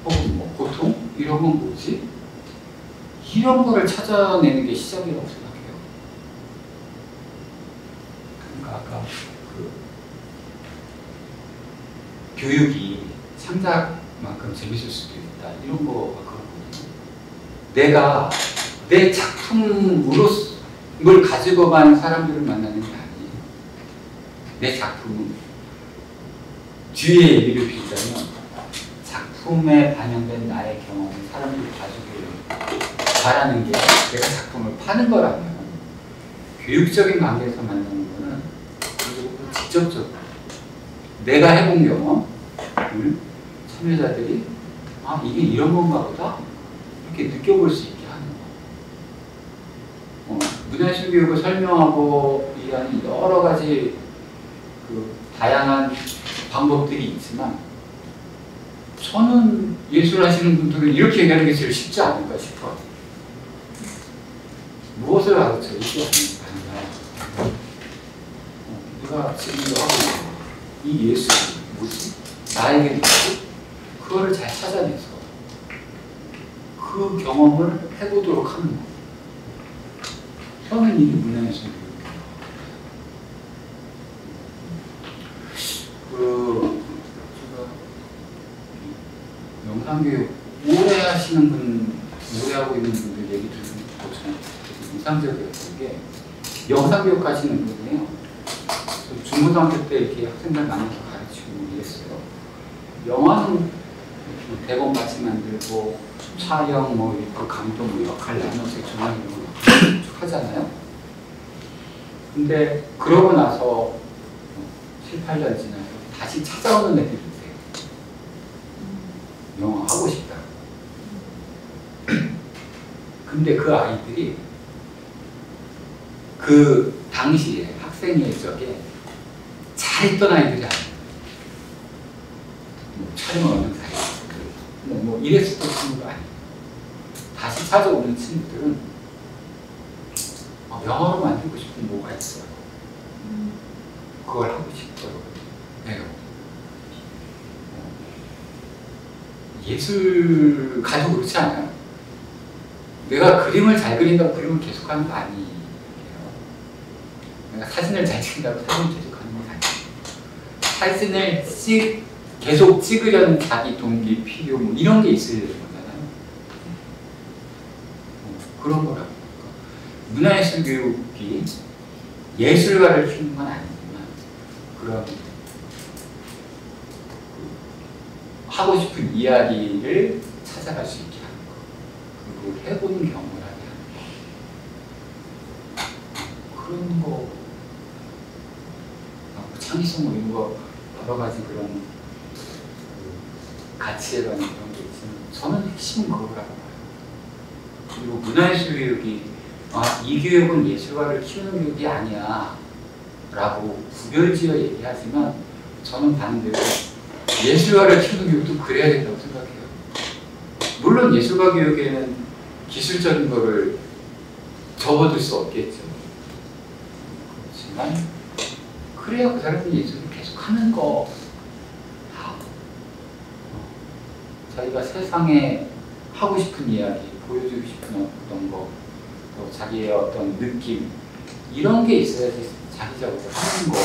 혹은 뭐 고통 이런 건 뭐지? 이런 거를 찾아내는 게 시작이라고 생각해요. 그러니까 아까 그 교육이 창작만큼 재밌을 수도 있다 이런 거가 그렇거든요. 내가 내 작품을 가지고만 사람들을 만나는 게 아니에요. 내 작품은 뒤에 얘기를 빌자면 작품에 반영된 나의 경험을 사람들이 봐주기를 바라는 게 내가 작품을 파는 거라면 교육적인 관계에서 만나는 거는 직접적으로 내가 해본 경험을 참여자들이 이게 이런 건가 보다 이렇게 느껴볼 수 있게 하는 거. 문화예술 교육을 설명하고 이해하는 여러 가지 그 다양한 방법들이 있지만 저는 예술 하시는 분들은 이렇게 얘기하는 게 제일 쉽지 않을까 싶어요. 무엇을 가르쳐? 이게 아니라 내가 지금 하고 있는 이 예술이 뭐지? 나에게 뭐지? 그거를 잘 찾아내서 그 경험을 해보도록 하는 거. 저는 이게 문화예술 교육. 영상교육 오래 하시는 분, 오래 하고 있는 분들 얘기 들으면 참 인상적이었던 게 영상교육 하시는 분이에요. 중고등학교 때 이렇게 학생들 만나서 가르치고 이랬어요. 영화는 대본 같이 만들고 촬영, 그 감독, 역할 나눠서 조명 이런 거 쭉 하잖아요. 근데 그러고 나서 7, 8년 지나서 다시 찾아오는 애들이 있어요. 영화 하고 싶다. 근데 그 아이들이 그 당시에 학생의 적에 잘했던 아이들이 아니에요. 촬영을 하는 사이 뭐 이랬었던 친구가 아니에요. 다시 찾아오는 친구들은 영화로 만들고 싶은 뭐가 있어요. 그걸 하고 싶더라고요. 네. 예술 가지고 그렇지 않아요? 내가 그림을 잘 그린다고 그림을 계속하는 거 아니에요. 내가 사진을 잘 찍는다고 사진을 계속하는 건 아니에요. 사진을 계속 찍으려는 자기 동기, 필요 뭐 이런 게 있어야 되는 거잖아요. 그런 거라고. 문화예술 교육이 예술가를 키우는 건 아니지만 그런 하고 싶은 이야기를 찾아갈 수 있게 하는 거, 그리고 해보는 경험을 하게 하는 거, 그런 거, 창의성 뭐 이런 거 여러 가지 그런 가치에 관한 그런 게 있지만 저는 핵심은 그거라고 봐요. 그리고 문화예술 교육이 이 교육은 예술가를 키우는 교육이 아니야 라고 구별지어 얘기하지만 저는 반대로 예술가를 키우는 교육도 그래야 된다고 생각해요. 물론 예술가 교육에는 기술적인 거를 접어들 수 없겠죠. 그렇지만 그래야 그 사람은 예술을 계속 하는 거. 자기가 세상에 하고 싶은 이야기, 보여주고 싶은 어떤 거, 또 자기의 어떤 느낌, 이런 게 있어야지 자기적으로 하는 거.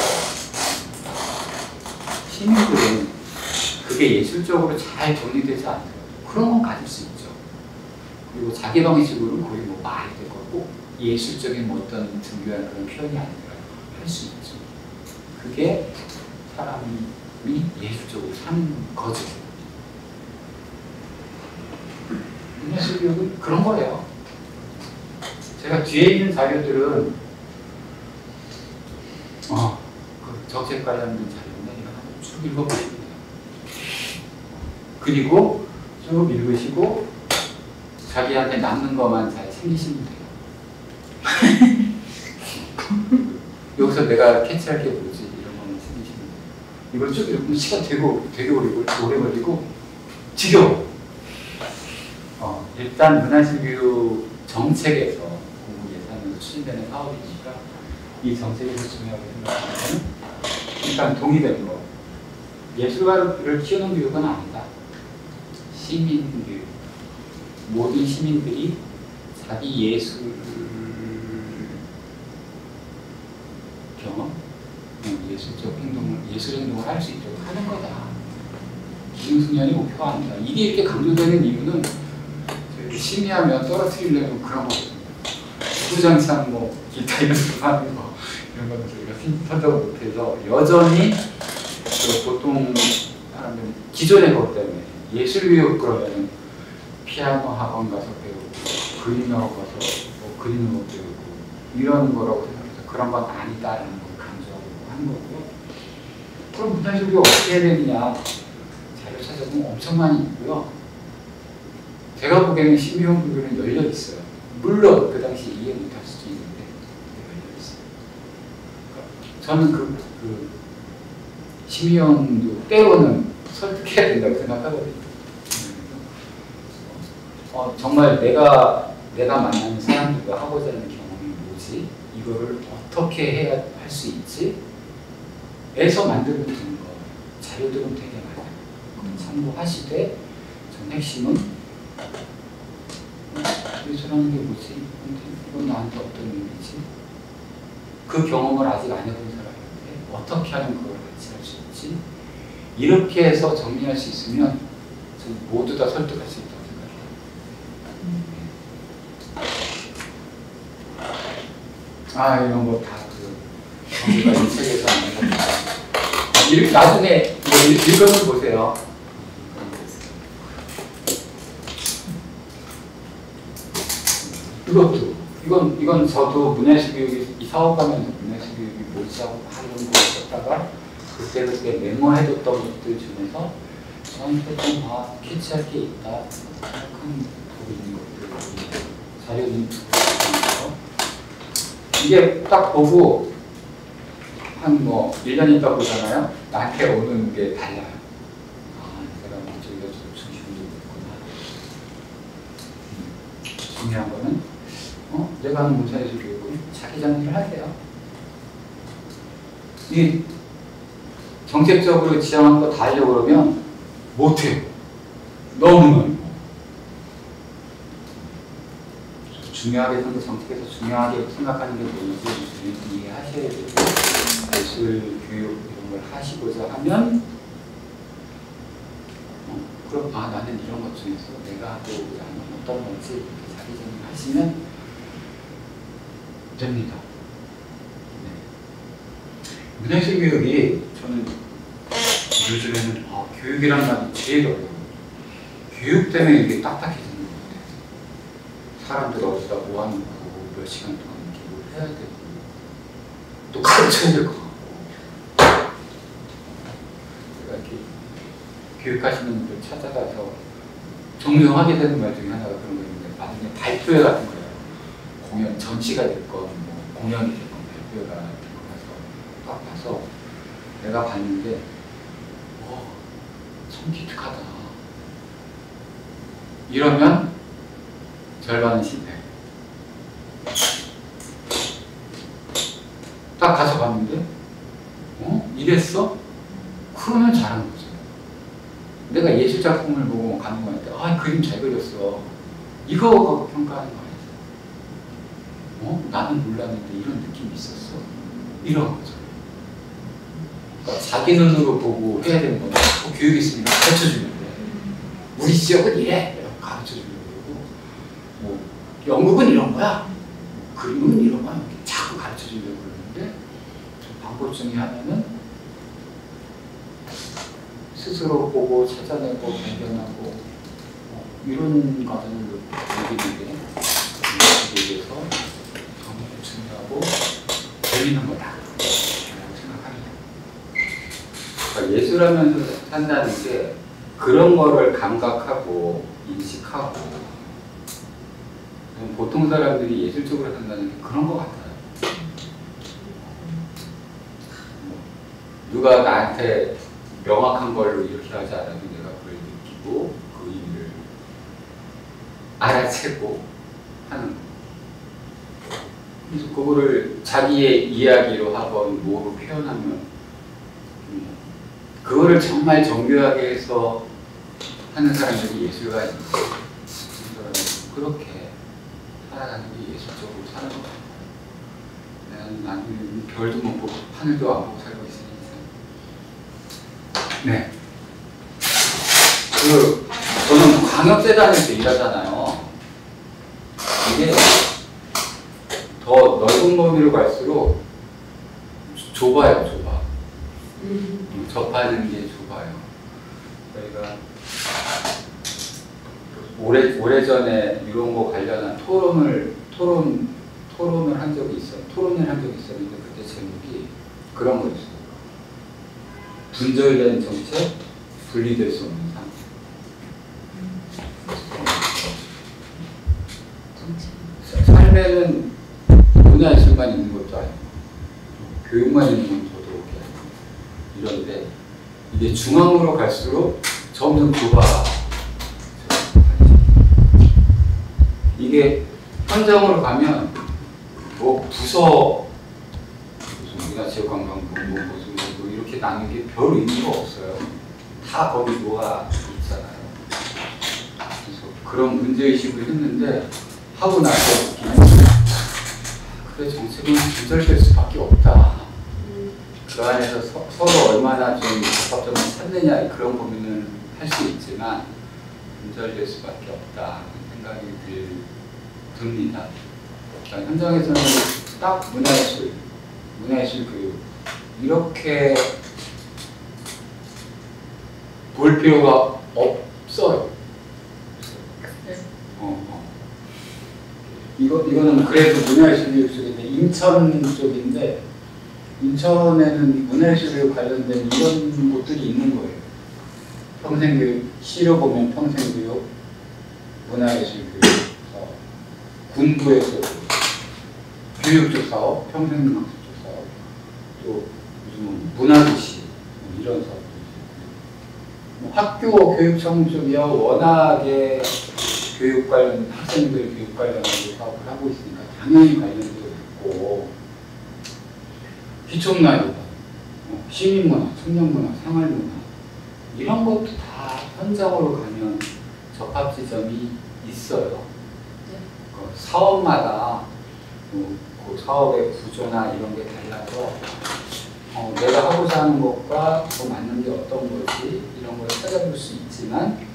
시민들은 그게 예술적으로 잘 정리되지 않더라도 그런 건 가질 수 있죠. 그리고 자기 방식으로는 거의 뭐 말이 될 거고 예술적인 뭐 어떤 등교한 그런 표현이 아니라 할 수 있죠. 그게 사람이 예술적으로 사는 거죠. 문예술 교육은 그런 거예요. 제가 뒤에 있는 자료들은 그 정책 관련된 자료인데 이거 한번 쭉 읽어보시면 돼요. 그리고 쭉 읽으시고 자기한테 남는 것만 잘 챙기시면 돼요. 여기서 내가 캐치할 게 뭐지? 이런 것만 챙기시면 돼요. 이걸 쭉 읽으면 시간 되게 오래 걸리고 지겨워. 일단 문화예술교육 정책에서 공부 예산으로 추진되는 사업이니까 이 정책에서 중요하게 생각하는 것은 일단 동의되는 거. 예술가를 키우는 교육은 아니다. 시민교육. 모든 시민들이 자기 예술 경험, 예술적 행동을, 예술 행동을 할 수 있도록 하는 거다. 기능숙련이 목표가 아니다. 이게 이렇게 강조되는 이유는 심의하면 떨어뜨리려면 그런 거거든요. 주구장창 뭐 기타 연습하는 거 이런 것들 저희가 선정을 못해서 여전히 보통 사람들이 기존의 것 때문에 예술교육 그러면 피아노 학원 가서 배우고 그림 학원 가서 뭐 그리는 거 배우고 이런 거라고 생각해서 그런 건 아니다라는 걸 강조하고 하는 거고요. 그럼 문화예술교육 어떻게 해야 되느냐 자료 찾아보면 엄청 많이 있고요. 제가 보기에는 심의원 분들은 열려 있어요. 물론 그 당시 이해 못할 수도 있는데 열려 있어요. 저는 그 심의원도 때로는 설득해야 된다고 생각하거든요. 정말 내가 만나는 사람들과 하고자 하는 경험이 뭐지? 이거를 어떻게 해야 할 수 있지? 에서 만들면 되는 거. 자료들은 되게 많아요. 참고하시되 전 핵심은 예술하는 게 뭐지? 이건 나한테 어떤 의미지? 그 경험을 아직 안 해본 사람인데 어떻게 하면 그걸 같이 할 수 있지? 이렇게 해서 정리할 수 있으면 모두 다 설득할 수 있다고 생각해요. 이런 거 다 정리가 이 책에서 안 나옵니다. 나중에 읽어서 보세요. 이것도 이건 저도 문예술교육이 이 사업하면서 문예술교육이 뭐지 하고 이런 거 썼다가 그때 메모해뒀던 것들 중에서 저한테 좀 캐치할 게 있다 생각하는 부분이 있는 것들 자료는 이게 딱 보고 한 뭐 1년 있다 보잖아요. 나한테 오는 게 달라요. 내가 저기가 좀 중심도 있구나. 중요한 거는 내가 하는 문화예술 교육은 자기 정리를 하세요. 이 정책적으로 지향한 거 다 하려고 그러면 못해요. 너무 많고. 중요하게 정책에서 중요하게 생각하는 게 뭔지 이해하셔야 되고 알 수 문화예술 교육 이런 걸 하시고자 하면 그럼 나는 이런 것 중에서 내가 하고자 하는 어떤 건지 이렇게 자기 정리하시면 됩니다. 네. 문화예술 교육이 저는 요즘에는 교육이란 말이 제일 어려워요. 교육 때문에 이게 딱딱해지는 것 같아요. 사람들 어디다 모아놓고 몇 시간 동안 교육을 해야 되고 또 가르쳐야 될 것 같고 제가 이렇게 교육하시는 분들 찾아가서 종용하게 되는 말 중에 하나가 그런 거 있는데 나중에 발표회 같은 거예요. 공연 전시가 됐건 뭐 공연이 됐건 발표회가 되고 나서 딱 봐서 내가 봤는데 참 기특하다. 이러면 절반은 실패. 딱 가서 봤는데 이랬어? 그러면 잘하는 거죠. 내가 예술작품을 보고 감동할 때 그림 잘 그렸어. 이거 갖고 평가하는 거 아니죠. 나는 몰랐는데 이런 느낌이 있었어. 이런 거죠. 그러니까 자기 눈으로 보고 해야 되는 거는 교육이 있으니까 가르쳐주는데 우리 지역은 이래! 이렇게 가르쳐주려고 뭐 연극은 이런 거야. 그림은 이런 거야. 이렇게 자꾸 가르쳐주려고 그러는데 방법 중에 하나는 스스로 보고 찾아내고 발견하고 이런 과정을 여기는데 여기에서 너무 중요하고 재밌는 거다 라고 생각합니다. 그러니까 예술하면서 산다는 게 그런 거를 감각하고 인식하고 보통 사람들이 예술적으로 산다는 게 그런 거 같아요. 누가 나한테 명확한 걸로 이렇게 하지 않아도 내가 그걸 느끼고 그 의미를 알아채고 하는 거. 그래서 그거를 자기의 이야기로 하건 뭐로 표현하면 그거를 정말 정교하게 해서 하는 사람들이 예술가입니다. 그렇게 살아가는 게 예술적으로 사는 것 같아요. 나는 별도 못 보고 하늘도 안 보고 살고 있으니 네. 저는 광역재단에서 일하잖아요. 이게 더 넓은 범위로 갈수록 좁아요, 좁아. 접하는 게 좁아요. 저희가 오래전에 이런 거 관련한 토론을 한 적이 있었는데 그때 제목이 그런 거였어요. 분절된 정책, 분리될 수 없는 삶. 삶에는 문화예술만 있는 것도 아니고 교육만 있는 건 저도 이런데 이게 중앙으로 갈수록 점점 좁아. 이게 현장으로 가면 뭐 부서 무슨 문화체육관광부 뭐 이렇게 나눈 게 별 의미가 없어요. 다 거기 놓아 있잖아요. 그래서 그런 문제의식을 했는데 하고 나서 그래 정책은 분절될 수밖에 없다. 그 안에서 서로 얼마나 좀 적합점을 찾느냐 그런 고민을 할 수 있지만 분절될 수밖에 없다 생각이 듭니다. 그러니까 현장에서는 딱 문화예술 교육 이렇게 볼 필요가 없어요. 이거는 그래도 문화예술 교육 쪽인데 인천 쪽인데 인천에는 문화예술 교육 관련된 이런 곳들이 있는 거예요. 평생교육, 시로 보면 평생교육, 문화예술 교육 사업, 군부에서 교육적 사업, 평생학습적 사업, 또 무슨 문화도시 이런 사업도 있고 학교 교육청 쪽이야 워낙에 교육 관련 학생들 교육 관련한 사업을 하고 있으니까 당연히 관련되어 있고 기초문화유다, 시민문화, 청년문화, 생활문화 이런 것도 다 현장으로 가면 접합 지점이 있어요. 네. 그 사업마다 그 사업의 구조나 이런 게 달라서 내가 하고자 하는 것과 더 맞는 게 어떤 거지 이런 걸 찾아볼 수 있지만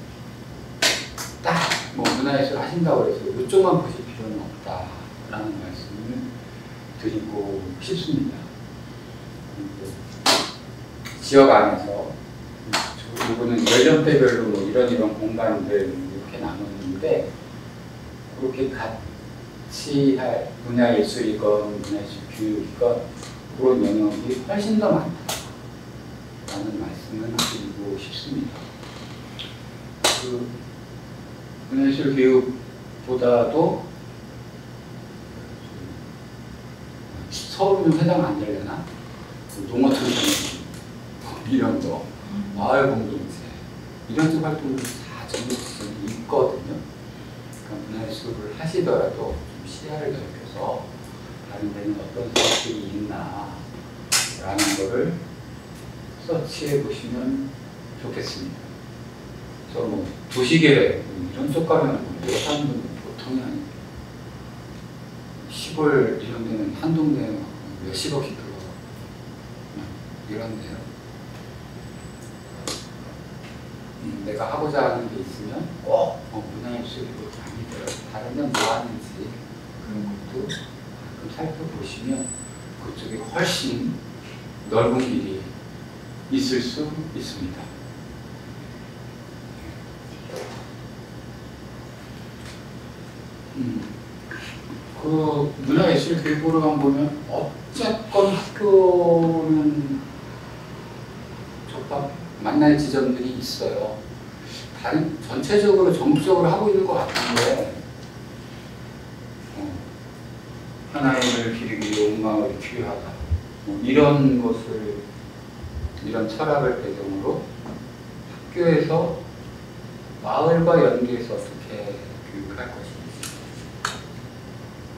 딱 뭐 문화예술 하신다고 해서 이쪽만 보실 필요는 없다라는 말씀을 드리고 싶습니다. 지역 안에서 이거는 연령대별로 뭐 이런 공간들 이렇게 나누는데 그렇게 같이 할 문화예술이건 문화예술 교육이건 그런 영역이 훨씬 더 많다라는 말씀을 드리고 싶습니다. 문화예술 교육보다도 서울은 해당 안 되려나? 농어촌 이런 거, 마을 공동체 이런 쪽 활동들이 다 전국 지점이 있거든요. 그러니까 문화예술을 하시더라도 좀 시야를 넓혀서 다른 데는 어떤 사업들이 있나 라는 거를 서치해 보시면 좋겠습니다. 그래서 뭐 도시계획 이런 쪽 가면 예산도 보통이 아니고 시골 이런 데는 한 동네에 몇십억씩 들어가고 이런데요. 내가 하고자 하는 게 있으면 꼭 문화예술이고 아니더라도 다른 데는 뭐 하는지 그런 것도 가끔 살펴보시면 그쪽에 훨씬 넓은 길이 있을 수 있습니다. 그 문화예술 교육으로만 보면 어쨌건 학교는 적합 만날 지점들이 있어요. 다른 전체적으로 전국적으로 하고 있는 것 같은데 한 아이를 기르기 위해 온 마을이 필요하다. 이런 것을 이런 철학을 배경으로 학교에서 마을과 연계해서 어떻게 교육할 것인지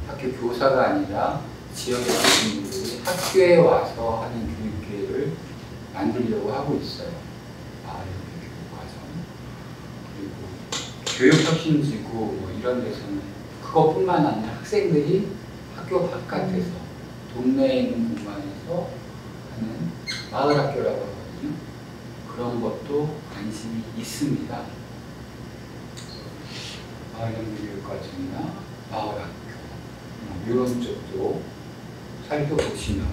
학교 교사가 아니라 지역에 계신 분들이 학교에 와서 하는 교육 기회를 만들려고 하고 있어요. 마을 교육 과정. 그리고 교육혁신지구 뭐 이런 데서는 그것뿐만 아니라 학생들이 학교 바깥에서 동네에 있는 공간에서 하는 마을 학교라고 하거든요. 그런 것도 관심이 있습니다. 마을연구교육과정이나 마을학교 이런 쪽도 살펴보시면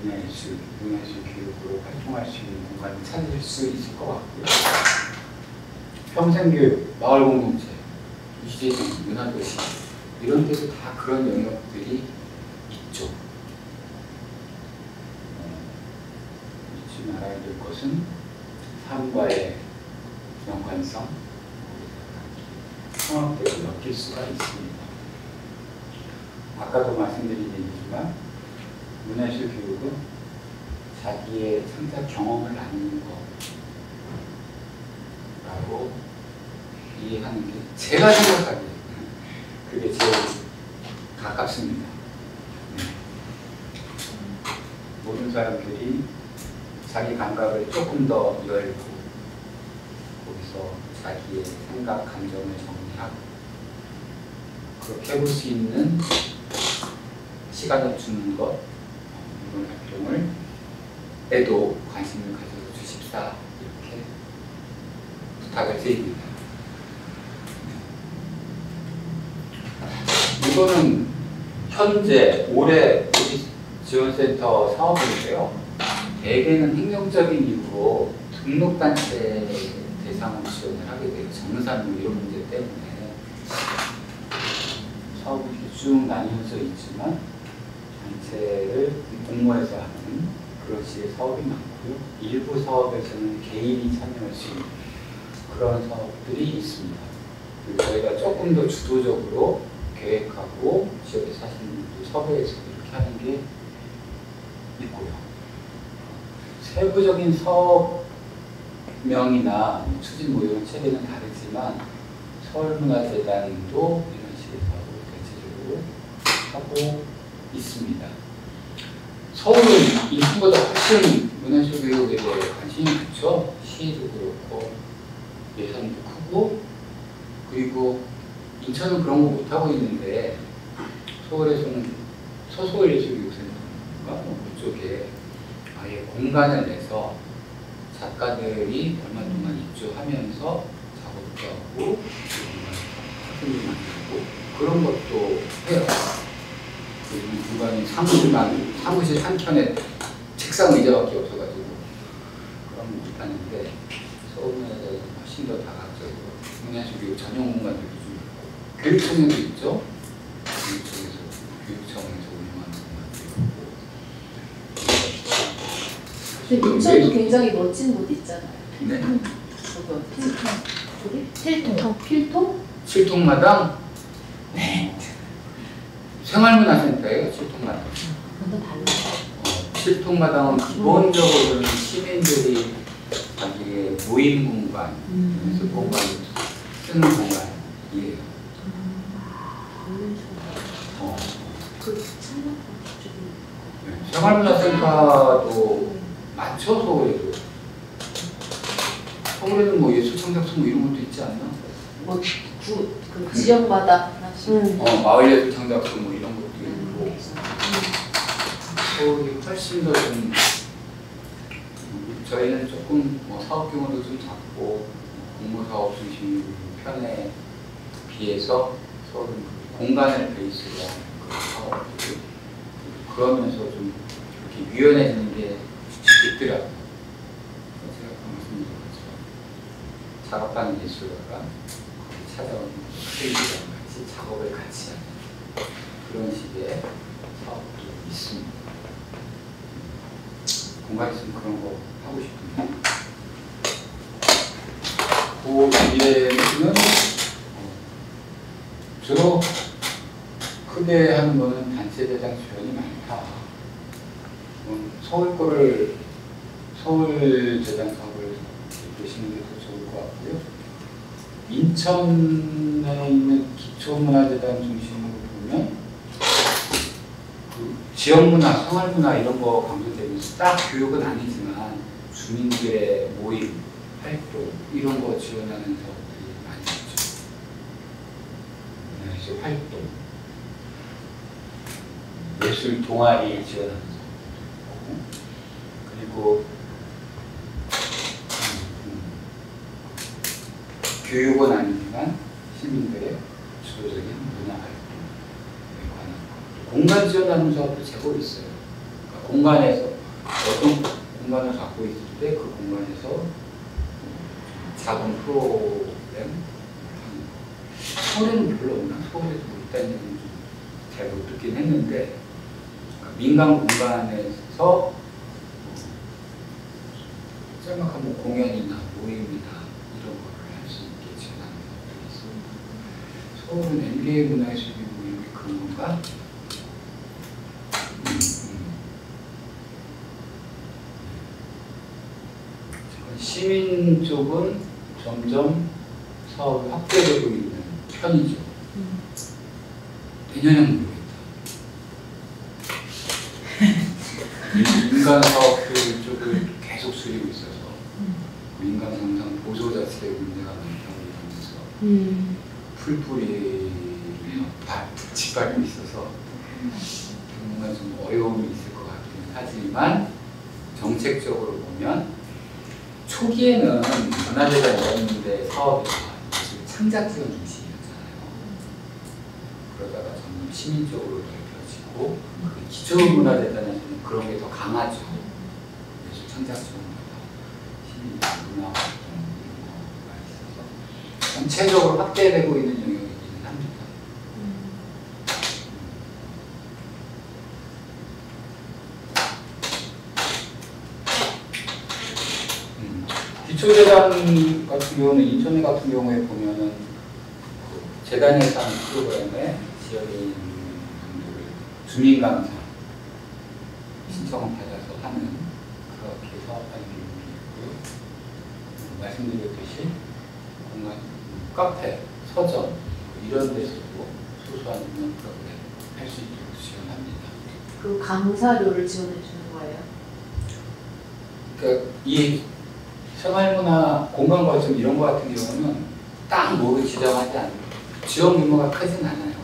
문화예술 교육으로 활동할 수 있는 공간을 찾을 수 있을 것 같고요. 평생교육, 마을공동체, 도시재생, 문화도시 이런 데도 다 그런 영역들이 있죠. 잊지 말아야 될 것은 삶과의 연관성, 통합되고 엮일 수가 있습니다. 아까도 말씀드린 얘기지만 문화예술 교육은 자기의 창작 경험을 나누는 거라고 이해하는 게 제가 생각하기에 그게 제일 가깝습니다. 모든 사람들이 자기 감각을 조금 더 열고 거기서 자기의 생각, 감정을 정리하고 그렇게 해볼 수 있는 시간을 주는 것, 이런 활동을 에도 관심을 가져 주십사 이렇게 부탁을 드립니다. 이거는 현재 올해 지원센터 사업인데요. 대개는 행정적인 이유로 등록단체 대상으로 지원을 하게 돼요. 정산 뭐 이런 문제 때문에 사업이 이렇게 쭉 나뉘어져 있지만 단체를 공모해서 하는 그런 식의 사업이 많고요. 일부 사업에서는 개인이 참여할 수 있는 그런 사업들이 있습니다. 그리고 저희가 조금 더 주도적으로 계획하고 지역에 사시는 분들 섭외해서 이렇게 하는 게 있고요. 세부적인 사업명이나 추진 뭐 이런 체계는 다르지만 서울문화재단도 이런 식의 사업을 대체적으로 하고 있습니다. 서울은 인천보다 훨씬 문화예술 교육에 대해 관심이 많죠. 시도 그렇고 예산도 크고 그리고 인천은 그런 거 못하고 있는데 서울에서는 서서울예술교육센터인가 그쪽에 공간을 내서 작가들이 얼마 동안 입주하면서 작업도 하고 사진을 만들고 그런 것도 해요. 공간이 사무실 한켠에 책상 의자밖에 없어가지고 그런 거 못하는데 서울문화재는 훨씬 더 다각적이고 문화예술교육 전용 공간들도 좀 있고 교육청에도 있죠. 교육청에서 운영하는 공간도 있고. 근데 인천도 굉장히 멋진 곳 있잖아요. 네. 그거 필통. 필통? 칠통마당? 네. 생활문화센터예요, 칠통마당. 그건 달라요. 칠통마당은 기본적으로는 시민들이 자기의 모임 공간, 연습 공간, 쓰는 공간이에요. 생활문화센터도 많죠, 서울에도. 서울에는 뭐 예술창작소 뭐 이런 것도 있지 않나? 뭐 그 지역마다 하나씩. 마을예술창작소 뭐 이런 것도 있고. 서울이 훨씬 더 좀 저희는 조금 뭐 사업 규모도 좀 작고 공모사업 중심 편에 비해서 서울은 공간을 베이스로 하는 그런 사업들이 그러면서 좀 이렇게 유연해지는 게 있더라고요. 제가 말씀드린 것처럼 작업하는 예술가가 거기 찾아오는 크리에이터랑 같이 작업을 같이 하는 그런 식의 사업도 있습니다. 공간 있으면 그런 거 하고 싶은데 그 뒤에는 주로 크게 하는 거는 단체 대장 지원이 많다. 서울 대장 사업을 보시는 게 더 좋을 것 같고요. 인천에 있는 기초문화재단 중심으로 보면 그 지역문화, 생활문화 이런 거 강조되면서 딱 교육은 아니지만 주민들의 모임, 활동 이런 거 지원하는 사업들이 많이 있죠. 예술 활동, 예술 동아리 지원하는 사업도 있고 그리고 교육은 아니지만 시민들의 주도적인 문화 활동에 관한 것. 공간 지원하는 사업도 제법 있어요. 그러니까 공간에서 어떤 공간을 갖고 있을 때 그 공간에서 작은 프로그램 하는 거. 서울에는 별로 없나? 서울에도 뭐 있다는 얘기는 좀 잘 못 듣긴 했는데 그러니까 민간 공간에서 짤막한 뭐 공연이나 모임이나 이런 거를 할 수 있게 지원하는 것들이 있습니다. 서울은 NBA 문화예술이고 이렇게 그런 건가? 시민 쪽은 점점 사업이 확대되고 있는 편이죠. 내년에는 모르겠다. 민간 사업들 쪽을 계속 수리고 있어서 민간 상상 보조 자체의 문제가 많다고 하면서 풀뿌리를 짓밟고 있어서 뭔가 좀 어려움이 있을 것 같긴 하지만 정책적으로 보면 초기에는 문화재단 이런 사업이 창작 지원 중심이었잖아요. 그러다가 점점 시민 쪽으로 넓혀지고 기초문화재단에서는 그런 게 더 강하죠. 예술 창작 지원보다 시민 문화 활동 이런 거가 있어서 전체적으로 확대되고 있는 영역이기는 합니다. 기초재단 같은 경우는 인천 같은 경우에 보면은 그 재단에서 하는 프로그램에 지역에 있는 분들을 주민 강사 신청을 받아서 하는 그렇게 사업하는 경우도 있고요. 말씀드렸듯이 공간, 카페, 서점 이런 데서도 소소한 문화 프로그램 할 수 있도록 지원합니다. 그 강사료를 지원해 주는 거예요? 그러니까 이 생활문화 공간 거점 이런 거 같은 경우는 딱 뭐를 지정하지 않고 지역 규모가 크진 않아요.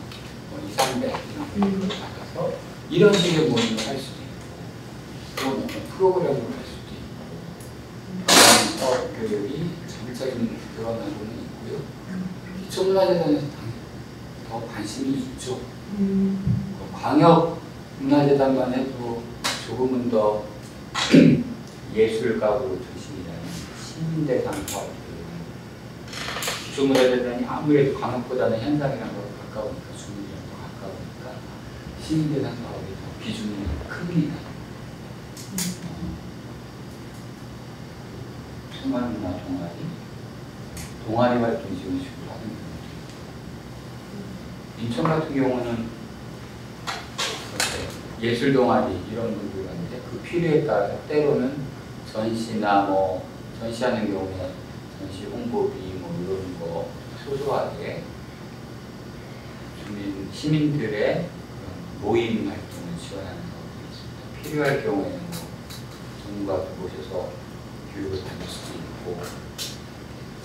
뭐 2, 300 이런 걸 받아서 이런 식의 모임을 할 수도 있고 또 프로그램으로 할 사업 계획이 전체적인 드러나고는 있고요. 기초문화재단에서 더 관심이 있죠. 광역문화재단만 해도 조금은 더 예술가로 중심이라는 시민대상 사업들, 기초문화재단이 아무래도 광역보다는 현장이랑 더 가까우니까, 주민이랑 더 가까우니까 시민대상 사업이 더 비중이 큽니다. 생활문화 동아리 활동 지원 식으로 하는 경우도 있고, 인천 같은 경우는 예술 동아리 이런 분들 있는데 그 필요에 따라 때로는 전시나 뭐 전시하는 경우에 전시 홍보비 뭐 이런 거 소소하게 주민 시민들의 모임 활동을 지원하는 경우도 있습니다. 필요할 경우에는 뭐 전문가도 모셔서 교육을 받을 수도 있고,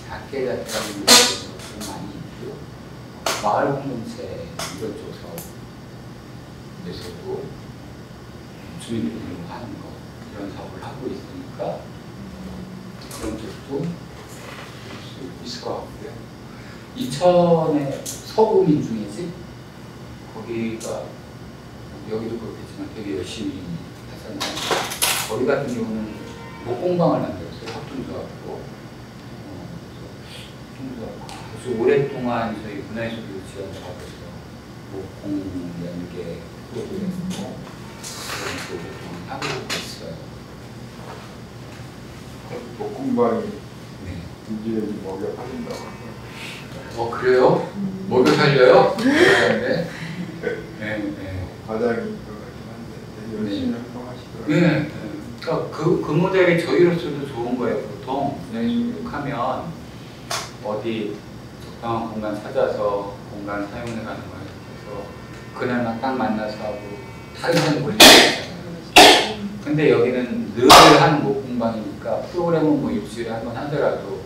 작게 자체하는 경우도 많이 있고요. 마을 공동체 이런 쪽 사업에서도 주민들이 하는 거 이런 사업을 하고 있으니까 그런 쪽도 볼 수 있을 것 같고요. 이천의 서구민중의 거기가 여기도 그렇겠지만 되게 열심히 하잖아요. 거기 같은 경우는 목공방을 만들었어요. 협동조합으로. 아주 오랫동안 저희 문화예술교육 지원을 받아서 목공 연계 프로그램으로 그런 쪽을 하고 있어요. 목공방이 네. 인지력이 먹여 살린다고. 그래요? 목욕 살려요? 네. 네. 과장이 그러긴 한데 열심히 활동하시더라고요. 네. 그러니까 그 모델이 저희로서도 좋은 거예요. 보통 문화예술교육하면 어디 적당한 공간 찾아서 공간 사용해 가는 거예요. 그래서 그날만 딱 만나서 하고 다른 데는 볼 수 있잖아요. 근데 여기는 늘 하는 목공방이니까 프로그램은 뭐 일주일에 한 번 하더라도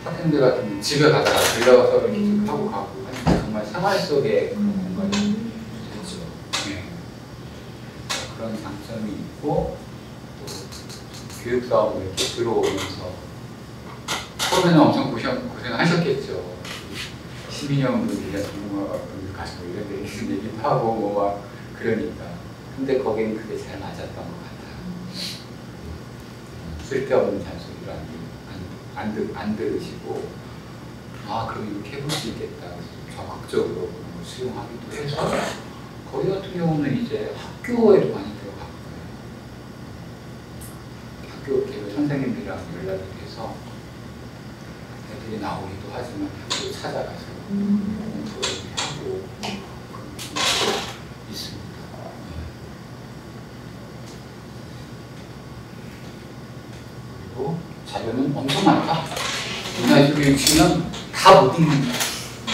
학생들 같은 경우는 집에 가다가 들러가서 이렇게 하고 가고 하니까 정말 생활 속에 그런 공간이 되죠. 네. 그런 장점이 있고, 또 교육사업을 이렇게 들어오면서 처음에는 엄청 고생하셨겠죠. 시민여러분들이랑 전문가분들 가시고 이런 데 얘기도 하고 뭐 막 그러니까. 근데 거기는 그게 잘 맞았던 것 같아요. 쓸데없는 잔소리를 안 들으시고, 그럼 이렇게 해볼 수 있겠다. 적극적으로 수용하기도 해서 거기 같은 경우는 이제 학교에도 많이 들어갔고요. 학교 개별 선생님들이랑 연락이 돼서 애들이 나오기도 하지만 학교 찾아가서 공부를 하고 있습니다. 그리고 자료는 엄청 많다. 문화예술교육 치면 다 못 읽는다.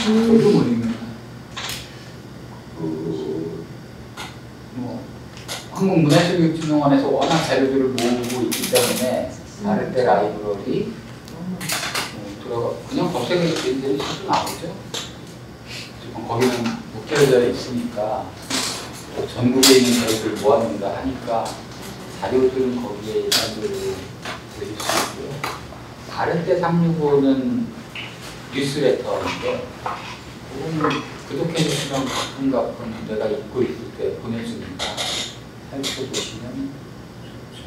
저도 못 읽는다. 한국문화예술교육진흥원에서 워낙 자료들을 모으고 있기 때문에 아르테 라이브러리 들어가 그냥 검색해도 자주 나오죠. 거기는 목결되어 있으니까 전국에 있는 자료들을 모아놓는다 하니까 자료들은 거기에 일반적으로 보실 수 있고요. 아르테 365는 뉴스레터인데 그거는 구독해주시면 가끔 내가 읽고 있을 때 보내주니까 살펴보시면 좋죠.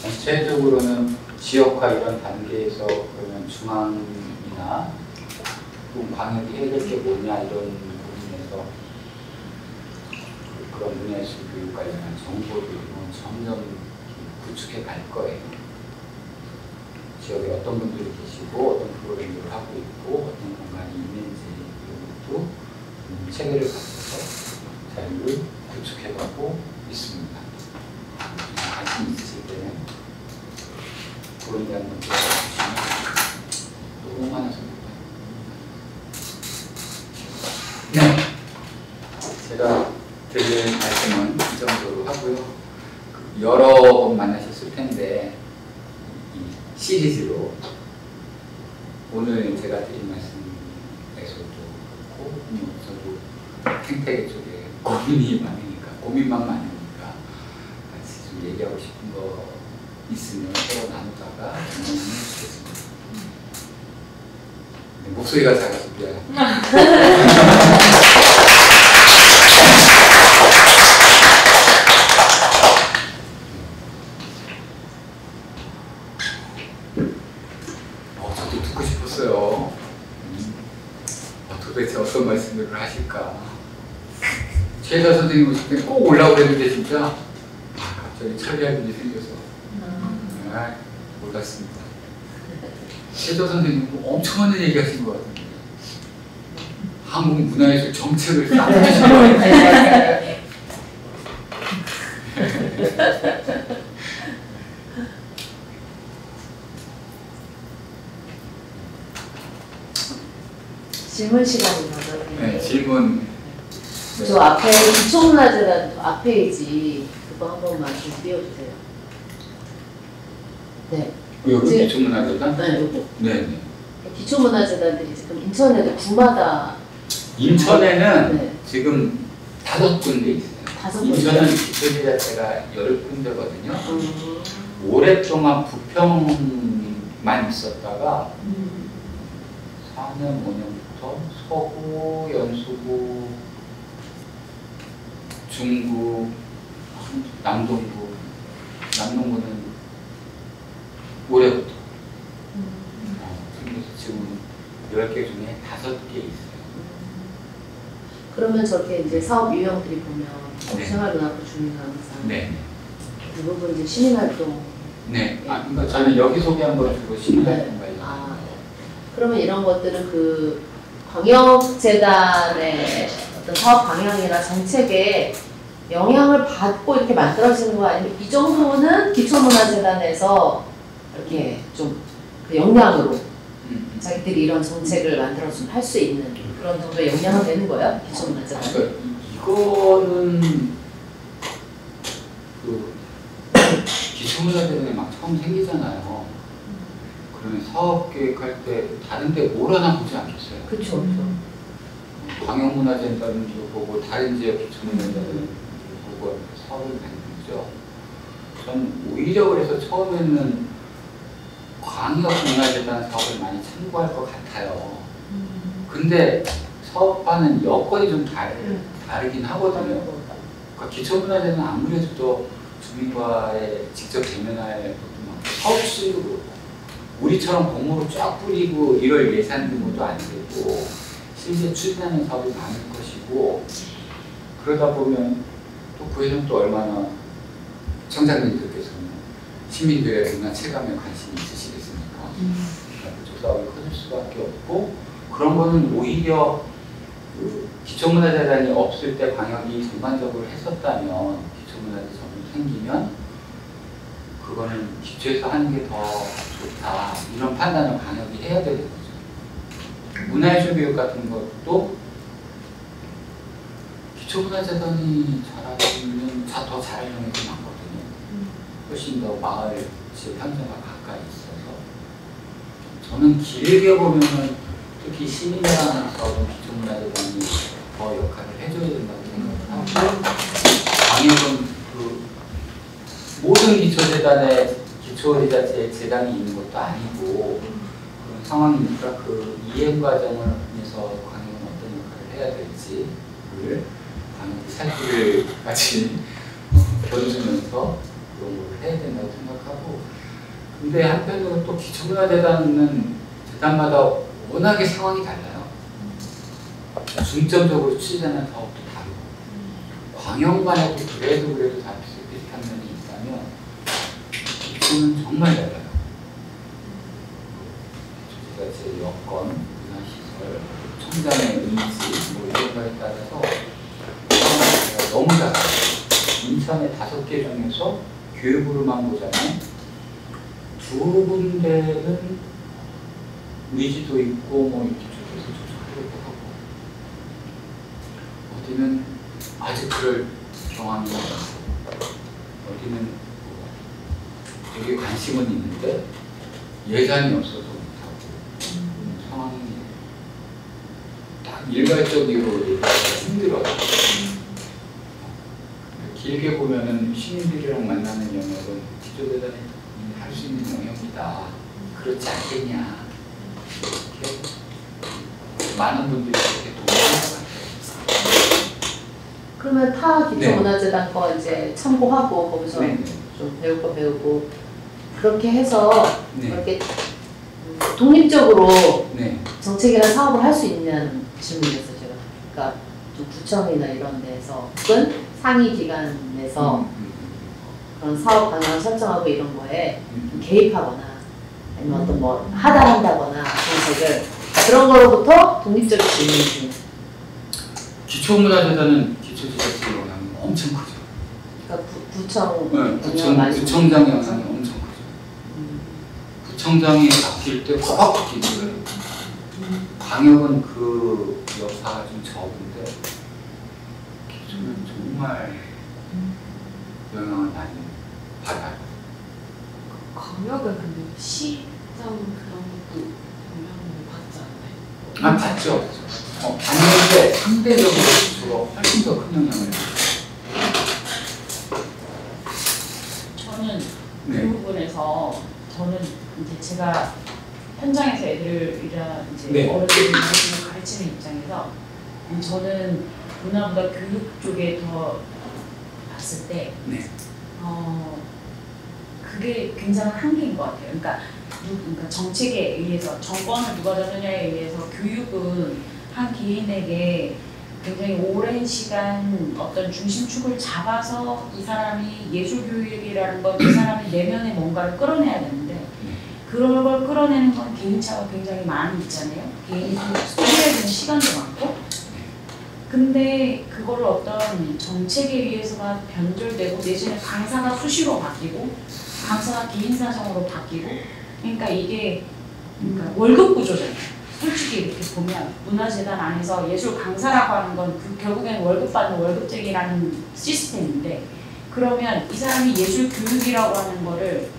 전체적으로는 지역화 이런 단계에서 그러면 중앙이나 또 광역이 해결 게 뭐냐 이런 부분에서 그런 문화예술 교육 관련한 정보들이 점점 구축해 갈 거예요. 지역에 어떤 분들이 계시고 어떤 프로그램들을 하고 있고 어떤 공간이 있는지 이런 것도 체계를 갖춰서 자료를 구축해가고 있습니다. 관심 있으실 때는 그런 데 한번 들어보시면 너무 많아서 네, 제가 드릴 말씀은 이 정도로 하고요. 여러 번 만나셨을 텐데 이 시리즈로 오늘 제가 드린 말씀에서도 그렇고 저도 생태계 쪽에 고민이 많으니까 고민만 많으니까 같이 좀 얘기하고 싶은 거 있으면 서로 나누다가 경험을 해주겠습니다. 목소리가 작아서 미안합니다. 저도 듣고 싶었어요. 도대체 어떤 말씀을 하실까? 최혜자 선생님 오실 때 꼭 오려고 했는데 진짜 갑자기 처리할 일이 생겨서 몰랐습니다. 최혜자 선생님 엄청 많은 얘기 하신 것 같은데 한국 문화예술 정책을 싹 하신 것 같아요. 질문 시간이나요? 네, 질문. 저 앞에 기초문화재단 앞페이지 그거 한 번만 좀 띄워주세요. 네. 여기 기초문화재단? 네, 요거. 네. 기초문화재단들이 지금 인천에도 구마다 인천에는 네. 지금 5군데 있어요. 5군데. 인천은 기초지자체가 10군데거든요. 오랫동안 부평만 있었다가 4년, 5년부터 서구, 연수구, 중구, 남동구, 남동구는 올해부터. 그래서 지금 10개 중에 5개 있어요. 그러면 저렇게 이제 사업 유형들이 보면 네. 생활문화부 주민항상 네. 대부분 이제 시민활동. 네. 그러니까 저는 여기 소개한 거 주로 시민활동 관련. 그러면 이런 것들은 그 광역재단의 어떤 사업 방향이나 정책에 영향을 받고 이렇게 만들어지는 거 아니면 이 정도는 기초문화재단에서 이렇게 좀 그 역량으로 자기들이 이런 정책을 만들어주면 할 수 있는 그런 정도의 역량은 되는 거예요? 기초문화재단. 그러니까 이거는 그 기초문화재단이 막 처음 생기잖아요. 그러면 사업 계획할 때 다른 데 뭘 하나 보지 않겠어요? 그렇죠. 광역문화재단도 보고 다른 지역 기초문화재단도 보고 사업을 만들죠. 전 오히려 그래서 처음에는 광역문화재단 사업을 많이 참고할 것 같아요. 근데 사업하는 여건이 좀 다르긴 하거든요. 그러니까 기초문화재는 아무래도 또 주민과의 직접 대면할 것도 많고 사업 수익도 그렇고 우리처럼 공모로 쫙 뿌리고 이럴 예산 규모도 안 되고 실제 추진하는 사업이 많을 것이고 그러다 보면 또 그에는 또 얼마나 청장님들께서는 시민들의 문화 체감에 관심이 있으시겠습니까? 그쪽 사업이 커질 수밖에 없고 그런 거는 오히려 그 기초문화재단이 없을 때 광역이 전반적으로 했었다면 기초문화재단이 생기면 그거는 기초에서 하는 게 더 좋다 이런 판단을 광역이 해야 되는 거죠. 문화예술 교육 같은 것도 기초문화재단이 잘하면 더 잘하는 경우가 많거든요. 훨씬 더 마을 지역 현장과 가까이 있어서 저는 길게 보면은 특히 시민이라는 사업은 기초문화재단이 더 역할을 해줘야 된다고 생각을 하고 광역은 그 모든 기초재단에 기초지자체에 재단이 있는 것도 아니고 그런 상황이니까 그 이행 과정을 통해서 광역은 어떤 역할을 해야 될지를 광역이 살피를 같이 던지면서 그런 걸 해야 된다고 생각하고 근데 한편으로 또 기초문화재단은 재단마다 워낙에 상황이 달라요. 중점적으로 추진하는 사업도 다르고 광역만 해도 그래도 다 비슷비슷한 면이 있다면 기초는 정말 달라요. 기초지자체의 여건, 문화시설, 청장의 의지 뭐 이런 거에 따라서 너무 달라요. 인천의 5개 중에서 교육으로만 보자면 2군데는 의지도 있고 뭐 이렇게 저쪽에서 하고 어디는 아직 그럴 경험이 없고 어디는 되게 관심은 있는데 예산이 없어서 못하고 상황이 딱 일괄적으로 얘기하기가 힘들어요. 길게 보면은 시민들이랑 만나는 영역은 기초재단이 할 수 있는 영역이다. 그렇지 않겠냐. 이렇게 많은 분들이 이렇게 동의하는 것 같아요. 그러면 타 기초문화재단 거 이제 참고하고 거기서 네. 좀 배울 거 배우고 그렇게 해서 네. 이렇게 독립적으로 네. 정책이나 사업을 할 수 있냐는 질문이었어요, 제가. 그러니까 좀 구청이나 이런 데서 혹은 상위 기관에서 그런 사업 방향을 설정하고 이런 거에 개입하거나 아니면 어떤 뭐 하달한다거나 정책을 그런 거로부터 독립적인 질문이 듭니다. 기초문화재단은 기초지자체 영향이 엄청 크죠. 그러니까 구청 네, 구청장 영향이 엄청 크죠. 구청장이 바뀔 때 확 바뀌는 거예요. 광역은 그 여파가 좀 적은데 기초는 정말 영향을 많이 받아요. 광역은 근데 시장 그런 것도 영향을 받지 않나요? 받죠. 받는데 상대적으로 기초가 훨씬 더 큰 영향을 줘요. 저는 그 네. 부분에서 저는 이제 제가 현장에서 애들이랑 이제 네. 어른들을 가르치는 입장에서 저는 문화보다 교육 쪽에 더 봤을 때 네. 그게 굉장한 한계인 것 같아요. 그러니까 정책에 의해서 정권을 누가 잡느냐에 의해서 교육은 한 개인에게 굉장히 오랜 시간 어떤 중심축을 잡아서 이 사람이 예술교육이라는 건 이 사람의 내면에 뭔가를 끌어내야 되는데 그런 걸 끌어내는 건 개인차가 굉장히 많이 있잖아요. 개인이 소비해야 되는 시간도 많고 근데 그거를 어떤 정책에 의해서만 변절되고 내지는 강사가 수시로 바뀌고 강사가 개인 사정으로 바뀌고 그러니까 이게 그러니까 월급 구조잖아요. 솔직히 이렇게 보면 문화재단 안에서 예술 강사라고 하는 건 결국엔 월급 받는 월급쟁이라는 시스템인데 그러면 이 사람이 예술 교육이라고 하는 거를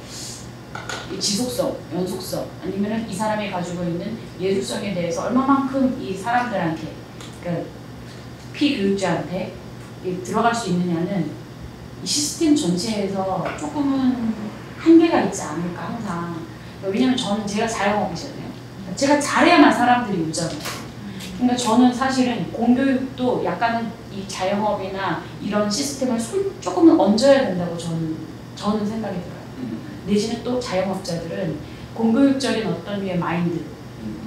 지속성, 연속성 아니면 이 사람이 가지고 있는 예술성에 대해서 얼마만큼 이 사람들한테 그러니까 피교육자한테 들어갈 수 있느냐는 이 시스템 전체에서 조금은 한계가 있지 않을까 항상. 왜냐면 저는 제가 자영업이잖아요. 제가 잘해야만 사람들이 오잖아요. 그러니까 저는 사실은 공교육도 약간은 이 자영업이나 이런 시스템을 조금은 얹어야 된다고 저는 생각이 들어요. 내지는 또 자영업자들은 공교육적인 어떤 류의 마인드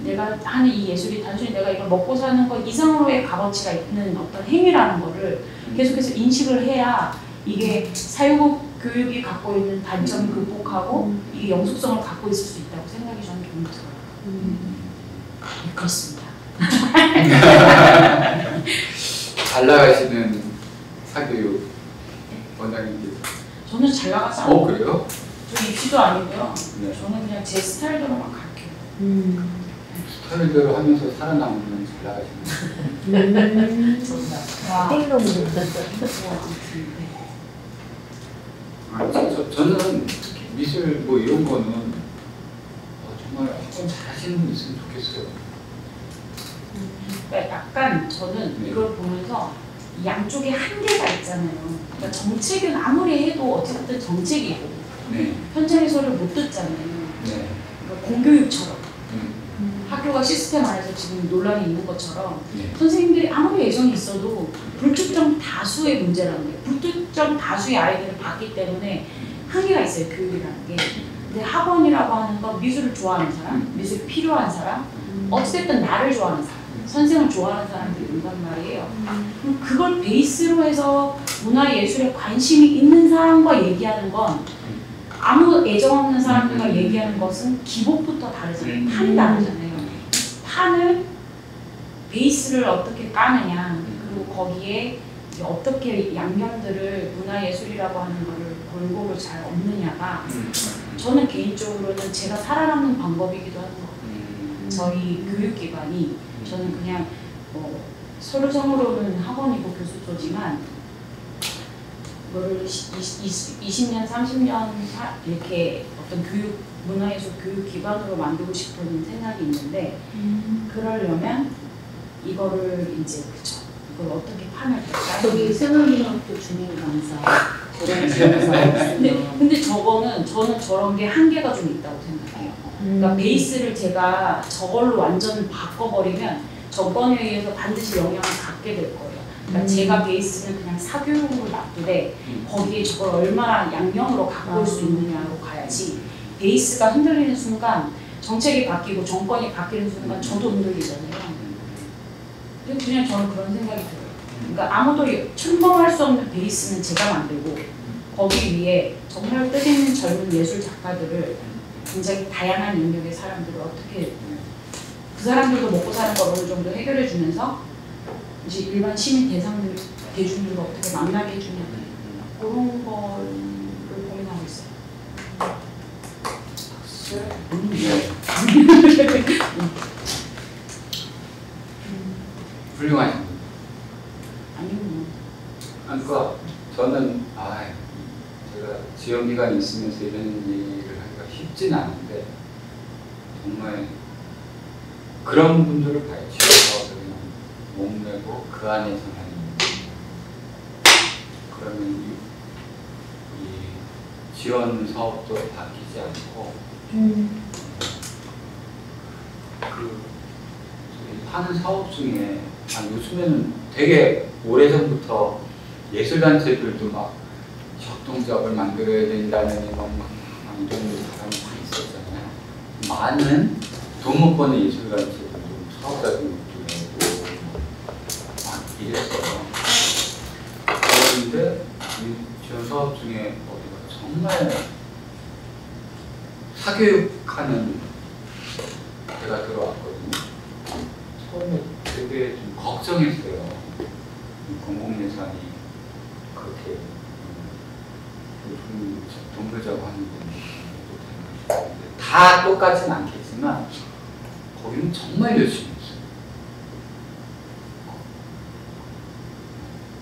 내가 하는 이 예술이 단순히 내가 이걸 먹고 사는 것 이상으로의 값어치가 있는 어떤 행위라는 거를 계속해서 인식을 해야 이게 사회복 교육이 갖고 있는 단점을 극복하고 이게 영속성을 갖고 있을 수 있다고 생각이 저는 좀 들어요. 네, 그렇습니다. 잘 나가시는 사교육 원장님께서. 저는 잘 나가지 않아요. 그래요? 저 입시도 아니고요. 네. 저는 그냥 제 스타일대로만 가르쳐요. 스타일대로 하면서 살아남으면 잘 나가시는. 와. 저는 특히 미술 뭐 이런 거는 정말 학원 잘하시는 분 있으면 좋겠어요. 그러니까 약간 저는 네. 이걸 보면서 양쪽에 한계가 있잖아요. 그러니까 정책은 아무리 해도 어쨌든 정책이고 네. 현장에서를 못 듣잖아요. 네. 그러니까 공교육처럼 학교가 시스템 안에서 지금 논란이 있는 것처럼 네. 선생님들이 아무리 애정이 있어도 불특정 다수의 문제라는 거예요. 불특정 다수의 아이들을 봤기 때문에 한계가 있어요. 교육이라는 게. 근데 학원이라고 하는 건 미술을 좋아하는 사람, 미술이 필요한 사람, 어쨌든 나를 좋아하는 사람, 선생을 좋아하는 사람들이 온단 말이에요. 그럼 그걸 베이스로 해서 문화예술에 관심이 있는 사람과 얘기하는 건 아무 애정 없는 사람들과 얘기하는 것은 기본부터 다르잖아요. 판이 다르잖아요. 판을 베이스를 어떻게 까느냐 그리고 거기에 어떻게 양면들을 문화예술이라고 하는 거를 골고루 잘 얻느냐가 저는 개인적으로는 제가 살아남는 방법이기도 하는 것 같아요. 저희 교육기관이 저는 그냥 서류상으로는 학원이고 교수조지만 이거를 20년, 30년 이렇게 어떤 교육, 문화예술 교육기관으로 만들고 싶은 생각이 있는데 그러려면 이거를 이제 그쵸 이걸 어떻게 판을 될까? 저기 생활문학교 주민 강사 그런 지원 사업. 근데 저거는 저는 저런 게 한계가 좀 있다고 생각해요. 그러니까 베이스를 제가 저걸로 완전 바꿔버리면 정권에 의해서 반드시 영향을 갖게 될 거예요. 그러니까 제가 베이스는 그냥 사교육으로 놔두되 거기에 저걸 얼마나 양념으로 갖고 올 수 있느냐로 가야지 베이스가 흔들리는 순간 정책이 바뀌고 정권이 바뀌는 순간 저도 흔들리잖아요. 그냥 저는 그런 생각이 들어요. 그러니까 아무도 침범할 수 없는 베이스는 제가 만들고 거기 위에 정말 뜻있는 젊은 예술 작가들을 굉장히 다양한 영역의 사람들을 어떻게 그 사람들도 먹고 사는 걸 어느 정도 해결해 주면서 이제 일반 시민 대중들과 어떻게 만나게 해주냐 그런 거를 고민하고 있어요. 훌륭하십니다. 아니요. 그러니까 저는 제가 지원 기간이 있으면서 이런 일을 하기가 쉽진 않은데 정말 그런 분들을 봐요. 지원 사업을 그냥 목내고 그 안에서 하는 그러면 이 지원 사업도 바뀌지 않고 그 하는 사업 중에 요즘에는 되게 오래전부터 예술단체들도 막 협동조합을 만들어야 된다는 이런 사람이 많이 있었잖아요. 많은 돈 못 버는 예술단체들도 사업자 등록도 내고 막 이랬어요. 그런데 이 지원 사업 중에 어디가 정말 사교육하는 데가 들어왔거든요. 처음에 되게 좀 걱정했어요. 공공예산이 그렇게 돈 벌자고 하는 건 다 똑같진 않겠지만 거기는 정말 열심히 했어요.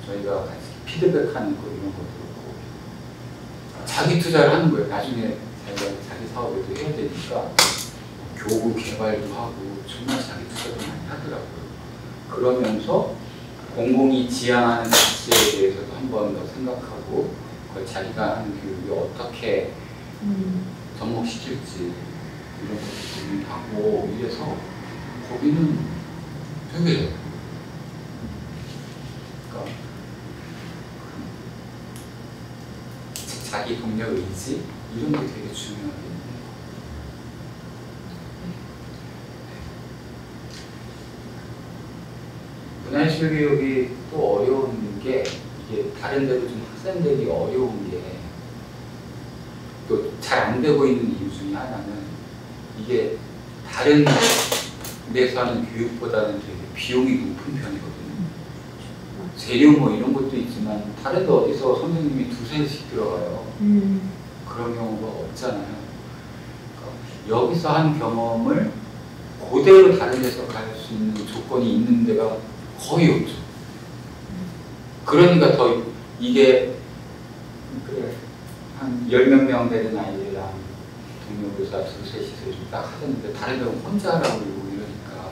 저희가 같이 피드백하는 거 이런 것도 그렇고 자기 투자를 하는 거예요. 나중에 자기가 자기 사업에도 해야 되니까 교구 개발도 하고 정말 자기 투자도 많이 하더라고요. 그러면서 공공이 지향하는 가치에 대해서도 한 번 더 생각하고 그걸 자기가 하는 교육이 어떻게 접목시킬지 이런 것도 고민하고 이래서 거기는 되게 그러니까 자기 동력 의지 이런 게 되게 중요하거든요. 문화예술교육이 또 어려운 게 이게 다른 데로 좀 확산되기 어려운 게 또 잘 안 되고 있는 이유 중에 하나는 이게 다른 데서 하는 교육보다는 되게 비용이 높은 편이거든요. 재료 뭐 이런 것도 있지만 다른 데 어디서 선생님이 두세씩 들어가요. 그런 경우가 없잖아요. 그러니까 여기서 한 경험을 그대로 다른 데서 갈 수 있는 조건이 있는 데가 거의 없죠. 그러니까 더 이게 그래 한 10몇 명 되는 아이들이랑 동료교사 두셋이서 좀 딱 하는데 다른 데는 혼자 하라고 그러고 이러니까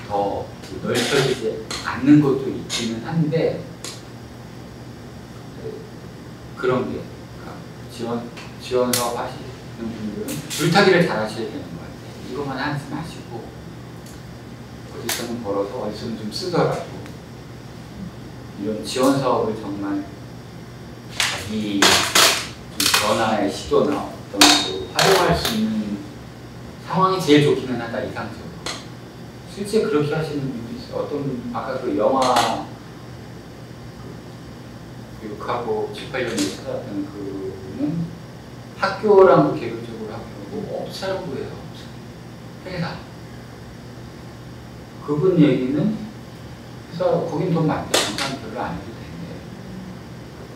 더 넓혀지지 않는 것도 있기는 한데 그런 게 지원 사업 하시는 분들은 줄타기를 잘 하셔야 되는 것 같아요. 이것만 하지 마시고 어디서는 벌어서 어디서는 좀 쓰더라도 이런 지원 사업을 정말 자기 변화의 시도나 어떤 거 활용할 수 있는 상황이 제일 좋기는 하다 이상적으로. 실제 그렇게 하시는 분도 있어요. 어떤 분 아까 그 영화 교육하고 7, 8년에 찾아왔던 그분은 학교랑도 개별적으로 하고 업체라고 해요. 회사. 그분 얘기는 회사 거긴 돈 많대. 장사는 별로 안 해도 되는데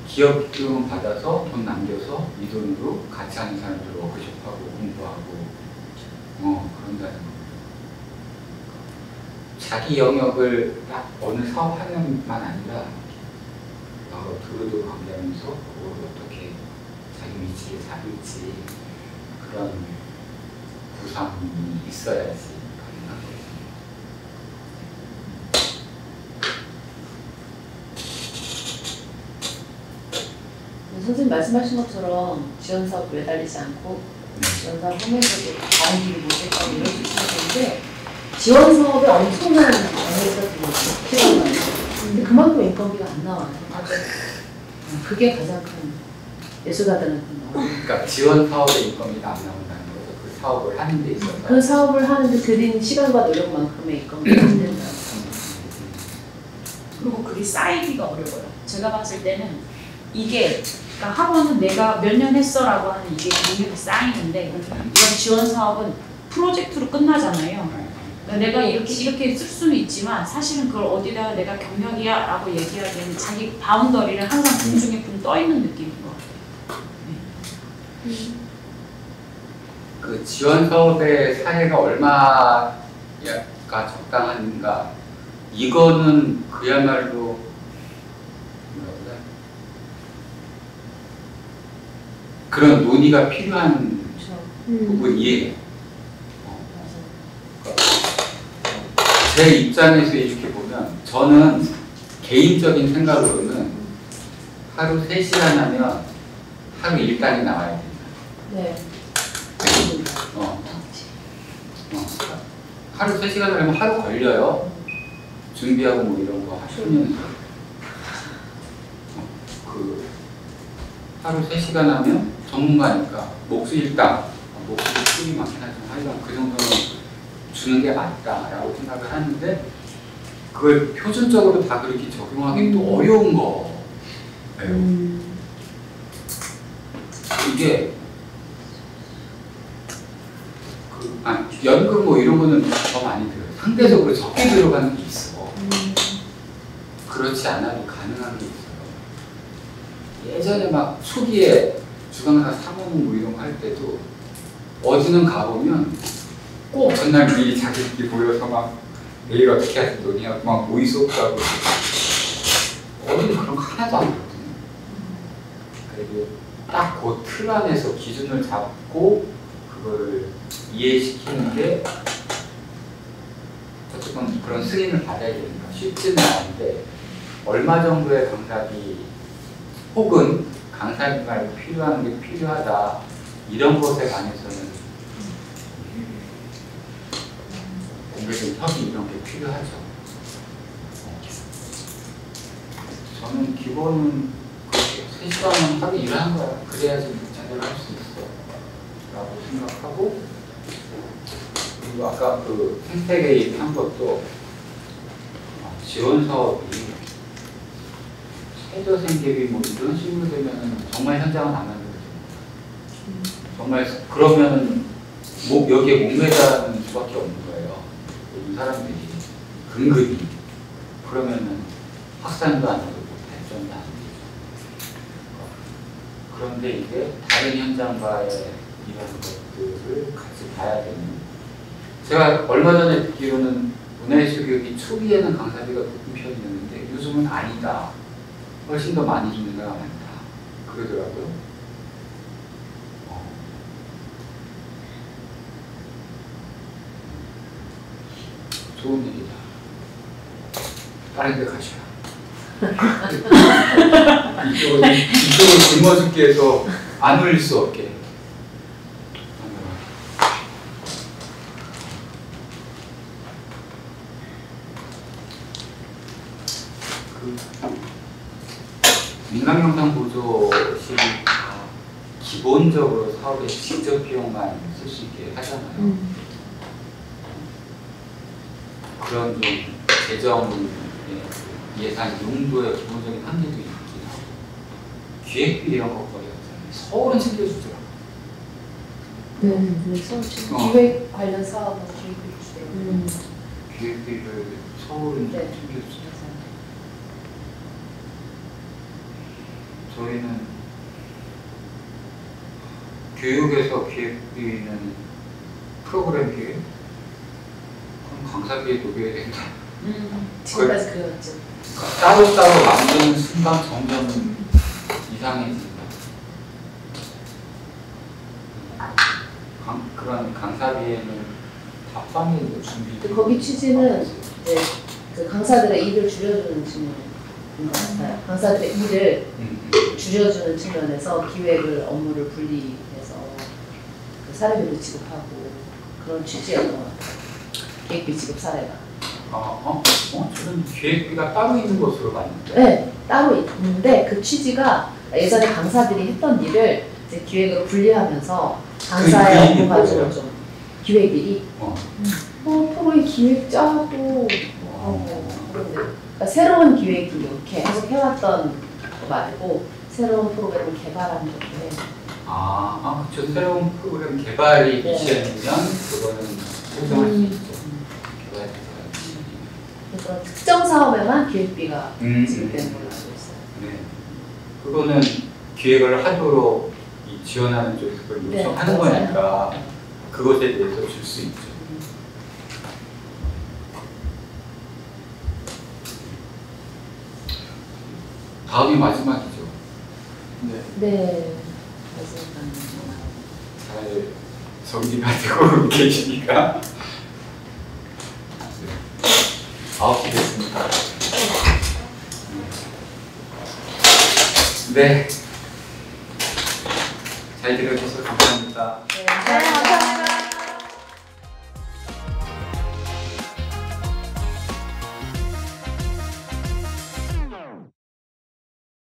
기업 비용 받아서 돈 남겨서 이 돈으로 같이 하는 사람들 워크숍하고 공부하고 그런다는 거. 자기 영역을 딱 어느 사업 하나만 아니라 여러 두루두루 관계하면서 그걸 어떻게 자기 위치를 잡을지 그런 구상이 있어야지 가능한 거예요. 선생님 말씀하신 것처럼 지원 사업 매달리지 않고 지원 사업 하면서도 다운길이 못했다고 이럴 수 있었는데 지원 사업에 엄청난 에너지가 필요한 거예요. 근데 그만큼 인건비가 안 나와요. 그게 가장 큰 예술가들한테 그러니까 지원 사업의 인건비가 안 나온다는 거죠. 그 사업을 하는 데 있어서. 그 사업을 하는데 들인 시간과 노력만큼의 인건비가 안 된다. 그리고 그게 쌓이기가 어려워요. 제가 봤을 때는 이게 그러니까 학원은 내가 몇 년 했어라고 하는 이게 경력이 쌓이는데 이런 지원 사업은 프로젝트로 끝나잖아요. 그러니까 내가 이렇게 쓸 수는 있지만 사실은 그걸 어디다가 내가 경력이야 라고 얘기하기에는 자기 바운더리를 항상 공중에 붕 떠 있는 느낌인 것 같아요. 그 지원 사업의 사례가 얼마가 적당한가 이거는 그야말로 뭐라 그런 논의가 필요한 부분이에요. 제 입장에서 이렇게 보면 저는 개인적인 생각으로는 하루 3시간 하면 하루 일당이 나와야 된다. 네. 하루 3시간 하려면 하루 걸려요. 준비하고 뭐 이런 거 하시면서 그 하루 3시간 하면 전문가니까 목수 일당, 목수도 수입이 많긴 하지만 하여간 그 정도는 주는 게 맞다라고 생각을 하는데 그걸 표준적으로 다 그렇게 적용하기 또 어려운 거. 이게 연금 뭐 이런 거는 더 많이 들어요. 상대적으로 적게 들어가는 게 있어. 그렇지 않아도 가능한 게 있어요. 예전에 막 초기에 주강사 사모님 뭐 이런 거 할 때도 어디는 가보면 꼭 전날 미리 자기들끼리 모여서 막 내일 어떻게 하지 논의하고 막 모의 수업도 하고 어디는 그런 거 하나도 안 하거든요. 그리고 딱 그 틀 안에서 기준을 잡고 그거를 이해시키는 게 어쨌든 그런 승인을 받아야 되니까 쉽지는 않은데 얼마 정도의 강사비 혹은 강사비 말고 필요한 게 필요하다 이런 것에 관해서는 공개적인 협의 이런 게 필요하죠. 저는 기본은 3시간은 하루 일하는 거야. 그래야지 제대로 할 수 있어 라고 생각하고 그리고 아까 그 생태계 얘기한 것도 지원 사업이 최저 생계비 뭐 이런 식으로 되면은 정말 현장은 안 만들어집니다. 정말 그러면은 여기에 목매다는 수밖에 없는 거예요. 이 사람들이 근근히 그러면은 확산도 안 되고 발전도 안 되죠. 그런데 이게 다른 현장과의 이런 것들을 같이 봐야 되는. 제가 얼마 전에 듣기로는 문화예술교육이 초기에는 강사비가 높은 편이었는데 요즘은 아니다. 훨씬 더 많이 주는 데가 많다. 그러더라고요. 좋은 일이다. 다른 데 가셔라. 이쪽을 굶어 죽게 해서 안 올릴 수 없게. 민간영상 보조실이 다 기본적으로 사업의 직접 비용만 쓸 수 있게 하잖아요. 그런 좀 재정 예산 용도의 기본적인 한계도 있긴 하고 기획비 이런 거 거의 없잖아요. 서울은 챙겨주더라고요. 네, 서울 기획 관련 사업은 기획비 주세요. 기획비를 서울은 챙겨주죠. 저희는 교육에서 기획비는 프로그램 기획, 그럼 강사비에 녹여야 된다. 지금까지 그랬죠. 그러니까 따로따로 만드는 순간 점점 이상해진다. 그런 강사비에는 답방이 준비. 거기 취지는 이제 그 강사들의 일을 줄여주는 측면. 것 같아요. 강사들의 일을 줄여주는 측면에서 기획을 업무를 분리해서 그 사례비를 지급하고 그런 취지였던 것 같아요. 기획비 지급 사례가. 저는 기획비가 따로 있는 것으로 봤는데. 네, 따로 있는데 그 취지가 예전에 강사들이 했던 일을 이제 기획으로 분리하면서 강사의 업무 가지고 좀 기획일이 프로의 기획 짜고 그런데 그러니까 새로운 기획이 이렇게 계속 해왔던 거 말고 새로운 프로그램을 개발하는 건데. 그렇죠. 새로운 프로그램 개발이 네. 이시되면 그거는 설정할 수 있죠. 그래서 특정 사업에만 기획비가 지급되는 걸로 알고 있어요. 네. 그거는 기획을 하도록 이 지원하는 쪽에서 그걸 요청하는 거니까 그것에 대해서 줄 수 있죠. 다음이 마지막이죠. 네. 잘 정리가 되고 계시니까 9시 됐습니다. 네. 잘 들어주셔서 감사합니다. 네, 감사합니다.